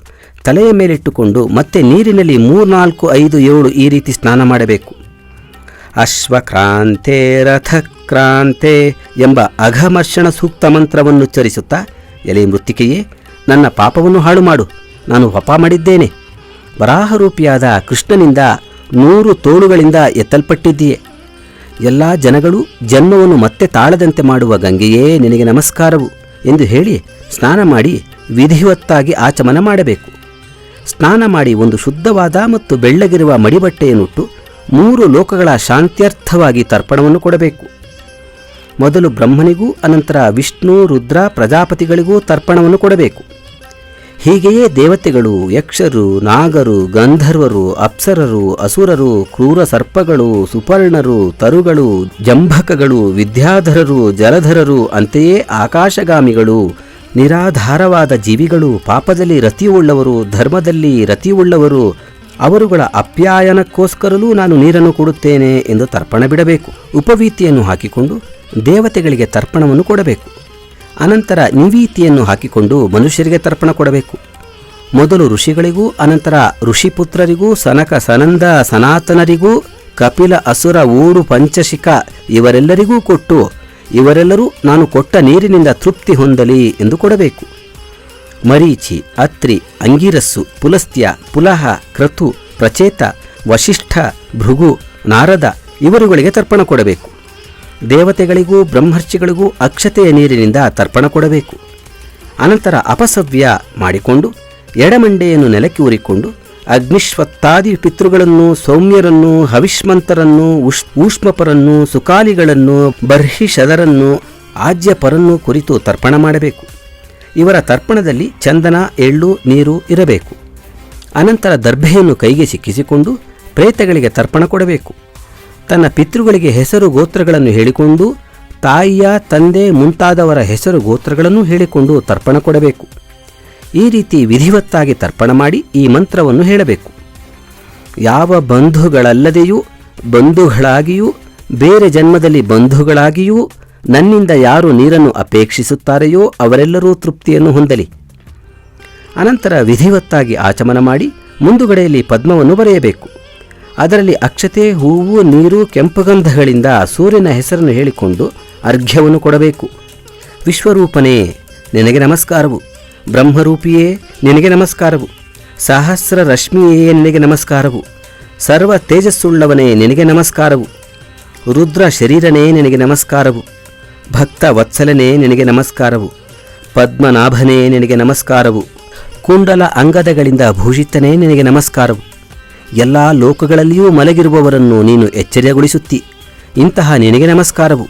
ತಲೆಯ ಮೇಲಿಟ್ಟುಕೊಂಡು ಮತ್ತೆ ನೀರಿನಲ್ಲಿ 3, 4, 5, 7 ಈ ರೀತಿ ಸ್ನಾನ ಮಾಡಬೇಕು. ಅಶ್ವಕ್ರಾಂತೆ ರಥಕ್ರಾಂತೆ ಎಂಬ ಅಘಮರ್ಷಣ ಸೂಕ್ತ ಮಂತ್ರವನ್ನುಚ್ಚರಿಸುತ್ತಾ, ಎಲೆ ಮೃತ್ತಿಕೆಯೇ, ನನ್ನ ಪಾಪವನ್ನು ಹಾಳು ಮಾಡು, ನಾನು ಪಾಪ ಮಾಡಿದ್ದೇನೆ. ವರಾಹರೂಪಿಯಾದ ಕೃಷ್ಣನಿಂದ 100 ತೋಳುಗಳಿಂದ ಎತ್ತಲ್ಪಟ್ಟಿದ್ದೀಯೆ. ಎಲ್ಲ ಜನಗಳು ಜನ್ಮವನ್ನು ಮತ್ತೆ ತಾಳದಂತೆ ಮಾಡುವ ಗಂಗೆಯೇ ನಿನಗೆ ನಮಸ್ಕಾರವು ಎಂದು ಹೇಳಿ ಸ್ನಾನ ಮಾಡಿ ವಿಧಿವತ್ತಾಗಿ ಆಚಮನ ಮಾಡಬೇಕು. ಸ್ನಾನ ಮಾಡಿ ಒಂದು ಶುದ್ಧವಾದ ಮತ್ತು ಬೆಳ್ಳಗಿರುವ ಮಡಿಬಟ್ಟೆಯನ್ನುಟ್ಟು 3 ಲೋಕಗಳ ಶಾಂತ್ಯರ್ಥವಾಗಿ ತರ್ಪಣವನ್ನು ಕೊಡಬೇಕು. ಮೊದಲು ಬ್ರಹ್ಮನಿಗೂ ಅನಂತರ ವಿಷ್ಣು, ರುದ್ರ, ಪ್ರಜಾಪತಿಗಳಿಗೂ ತರ್ಪಣವನ್ನು ಕೊಡಬೇಕು. ಹೀಗೆಯೇ ದೇವತೆಗಳು, ಯಕ್ಷರು, ನಾಗರು, ಗಂಧರ್ವರು, ಅಪ್ಸರರು, ಅಸುರರು, ಕ್ರೂರ ಸರ್ಪಗಳು, ಸುಪರ್ಣರು, ತರುಗಳು, ಜಂಭಕಗಳು, ವಿದ್ಯಾಧರರು, ಜಲಧರರು, ಅಂತೆಯೇ ಆಕಾಶಗಾಮಿಗಳು, ನಿರಾಧಾರವಾದ ಜೀವಿಗಳು, ಪಾಪದಲ್ಲಿ ರತಿಯುಳ್ಳವರು, ಧರ್ಮದಲ್ಲಿ ರತಿಯುಳ್ಳವರು, ಅವರುಗಳ ಅಪ್ಯಾಯನಕ್ಕೋಸ್ಕರಲೂ ನಾನು ನೀರನ್ನು ಕೊಡುತ್ತೇನೆ ಎಂದು ತರ್ಪಣ ಬಿಡಬೇಕು. ಉಪವೀತಿಯನ್ನು ಹಾಕಿಕೊಂಡು ದೇವತೆಗಳಿಗೆ ತರ್ಪಣವನ್ನು ಕೊಡಬೇಕು. ಅನಂತರ ನಿವೀತಿಯನ್ನು ಹಾಕಿಕೊಂಡು ಮನುಷ್ಯರಿಗೆ ತರ್ಪಣ ಕೊಡಬೇಕು. ಮೊದಲು ಋಷಿಗಳಿಗೂ ಅನಂತರ ಋಷಿಪುತ್ರರಿಗೂ ಸನಕ ಸನಂದ ಸನಾತನರಿಗೂ ಕಪಿಲ ಅಸುರ ಊರು ಪಂಚಶಿಖ ಇವರೆಲ್ಲರಿಗೂ ಕೊಟ್ಟು ಇವರೆಲ್ಲರೂ ನಾನು ಕೊಟ್ಟ ನೀರಿನಿಂದ ತೃಪ್ತಿ ಹೊಂದಲಿ ಎಂದು ಕೊಡಬೇಕು. ಮರೀಚಿ, ಅತ್ರಿ, ಅಂಗಿರಸ್ಸು, ಪುಲಸ್ತ್ಯ, ಪುಲಹ, ಕ್ರತು, ಪ್ರಚೇತ, ವಶಿಷ್ಠ, ಭೃಗು, ನಾರದ ಇವರುಗಳಿಗೆ ತರ್ಪಣ ಕೊಡಬೇಕು. ದೇವತೆಗಳಿಗೂ ಬ್ರಹ್ಮರ್ಷಿಗಳಿಗೂ ಅಕ್ಷತೆಯ ನೀರಿನಿಂದ ತರ್ಪಣ ಕೊಡಬೇಕು. ಅನಂತರ ಅಪಸವ್ಯ ಮಾಡಿಕೊಂಡು ಎಡಮಂಡೆಯನ್ನು ನೆಲಕ್ಕೆ ಉರಿಕೊಂಡು ಅಗ್ನಿಶ್ವತ್ತಾದಿ ಪಿತೃಗಳನ್ನು, ಸೌಮ್ಯರನ್ನು, ಹವಿಷ್ಮಂತರನ್ನು, ಊಷ್ಮಪರನ್ನು, ಸುಕಾಲಿಗಳನ್ನು, ಬರ್ಹಿಷದರನ್ನು, ಆಜ್ಯಪರನ್ನು ಕುರಿತು ತರ್ಪಣ ಮಾಡಬೇಕು. ಇವರ ತರ್ಪಣದಲ್ಲಿ ಚಂದನ, ಎಳ್ಳು, ನೀರು ಇರಬೇಕು. ಅನಂತರ ದರ್ಭೆಯನ್ನು ಕೈಗೆ ಸಿಕ್ಕಿಸಿಕೊಂಡು ಪ್ರೇತಗಳಿಗೆ ತರ್ಪಣ ಕೊಡಬೇಕು. ತನ್ನ ಪಿತೃಗಳಿಗೆ ಹೆಸರು ಗೋತ್ರಗಳನ್ನು ಹೇಳಿಕೊಂಡು ತಾಯಿಯ, ತಂದೆ ಮುಂತಾದವರ ಹೆಸರು ಗೋತ್ರಗಳನ್ನು ಹೇಳಿಕೊಂಡು ತರ್ಪಣ ಕೊಡಬೇಕು. ಈ ರೀತಿ ವಿಧಿವತ್ತಾಗಿ ತರ್ಪಣ ಮಾಡಿ ಈ ಮಂತ್ರವನ್ನು ಹೇಳಬೇಕು. ಯಾವ ಬಂಧುಗಳಲ್ಲದೆಯೂ ಬಂಧುಗಳಾಗಿಯೂ ಬೇರೆ ಜನ್ಮದಲ್ಲಿ ಬಂಧುಗಳಾಗಿಯೂ ನನ್ನಿಂದ ಯಾರು ನೀರನ್ನು ಅಪೇಕ್ಷಿಸುತ್ತಾರೆಯೋ ಅವರೆಲ್ಲರೂ ತೃಪ್ತಿಯನ್ನು ಹೊಂದಲಿ. ಅನಂತರ ವಿಧಿವತ್ತಾಗಿ ಆಚಮನ ಮಾಡಿ ಮುಂದುಗಡೆಯಲ್ಲಿ ಪದ್ಮವನ್ನು ಬರೆಯಬೇಕು. ಅದರಲ್ಲಿ ಅಕ್ಷತೆ, ಹೂವು, ನೀರು, ಕೆಂಪುಗಂಧಗಳಿಂದ ಸೂರ್ಯನ ಹೆಸರನ್ನು ಹೇಳಿಕೊಂಡು ಅರ್ಘ್ಯವನ್ನು ಕೊಡಬೇಕು. ವಿಶ್ವರೂಪನೇ, ನಿನಗೆ ನಮಸ್ಕಾರವು. ಬ್ರಹ್ಮರೂಪಿಯೇ ನಿನಗೆ ನಮಸ್ಕಾರವು. ಸಹಸ್ರ ರಶ್ಮಿಯೇ ನಿನಗೆ ನಮಸ್ಕಾರವು. ಸರ್ವ ತೇಜಸ್ಸುಳ್ಳವನೇ ನಿನಗೆ ನಮಸ್ಕಾರವು. ರುದ್ರ ಶರೀರನೇ ನಿನಗೆ ನಮಸ್ಕಾರವು. ಭಕ್ತ ವತ್ಸಲನೇ ನಿನಗೆ ನಮಸ್ಕಾರವು. ಪದ್ಮನಾಭನೇ ನಿನಗೆ ನಮಸ್ಕಾರವು. ಕುಂಡಲ ಅಂಗದಗಳಿಂದ ಭೂಷಿತನೇ ನಿನಗೆ ನಮಸ್ಕಾರವು. ಎಲ್ಲ ಲೋಕಗಳಲ್ಲಿಯೂ ಮಲಗಿರುವವರನ್ನು ನೀನು ಎಚ್ಚರಗೊಳಿಸುತ್ತಿ. ಇಂತಹ ನಿನಗೆ ನಮಸ್ಕಾರವು.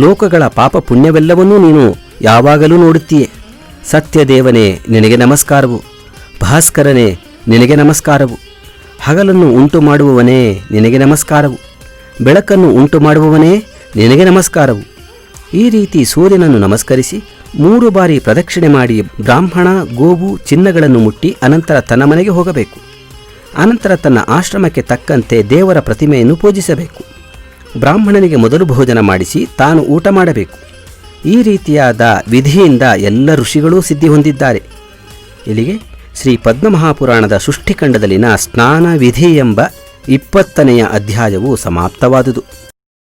ಲೋಕಗಳ ಪಾಪ ಪುಣ್ಯವೆಲ್ಲವನ್ನೂ ನೀನು ಯಾವಾಗಲೂ ನೋಡುತ್ತೀಯೆ. ಸತ್ಯದೇವನೇ ನಿನಗೆ ನಮಸ್ಕಾರವು. ಭಾಸ್ಕರನೇ ನಿನಗೆ ನಮಸ್ಕಾರವು. ಹಗಲನ್ನು ಉಂಟು ಮಾಡುವವನೇ ನಿನಗೆ ನಮಸ್ಕಾರವು. ಬೆಳಕನ್ನು ಉಂಟು ಮಾಡುವವನೇ ನಿನಗೆ ನಮಸ್ಕಾರವು. ಈ ರೀತಿ ಸೂರ್ಯನನ್ನು ನಮಸ್ಕರಿಸಿ 3 ಬಾರಿ ಪ್ರದಕ್ಷಿಣೆ ಮಾಡಿ ಬ್ರಾಹ್ಮಣ ಗೋವು ಚಿನ್ನಗಳನ್ನು ಮುಟ್ಟಿ ಅನಂತರ ತನ್ನ ಮನೆಗೆ ಹೋಗಬೇಕು. ಅನಂತರ ತನ್ನ ಆಶ್ರಮಕ್ಕೆ ತಕ್ಕಂತೆ ದೇವರ ಪ್ರತಿಮೆಯನ್ನು ಪೂಜಿಸಬೇಕು. ಬ್ರಾಹ್ಮಣನಿಗೆ ಮೊದಲು ಭೋಜನ ಮಾಡಿಸಿ ತಾನು ಊಟ ಮಾಡಬೇಕು. ಈ ರೀತಿಯಾದ ವಿಧಿಯಿಂದ ಎಲ್ಲ ಋಷಿಗಳೂ ಸಿದ್ಧಿ ಹೊಂದಿದ್ದಾರೆ. ಇಲ್ಲಿಗೆ ಶ್ರೀ ಪದ್ಮಮಹಾಪುರಾಣದ ಸೃಷ್ಟಿಖಂಡದಲ್ಲಿನ ಸ್ನಾನ ವಿಧಿ ಎಂಬ 20ನೆಯ ಅಧ್ಯಾಯವು ಸಮಾಪ್ತವಾದುದು.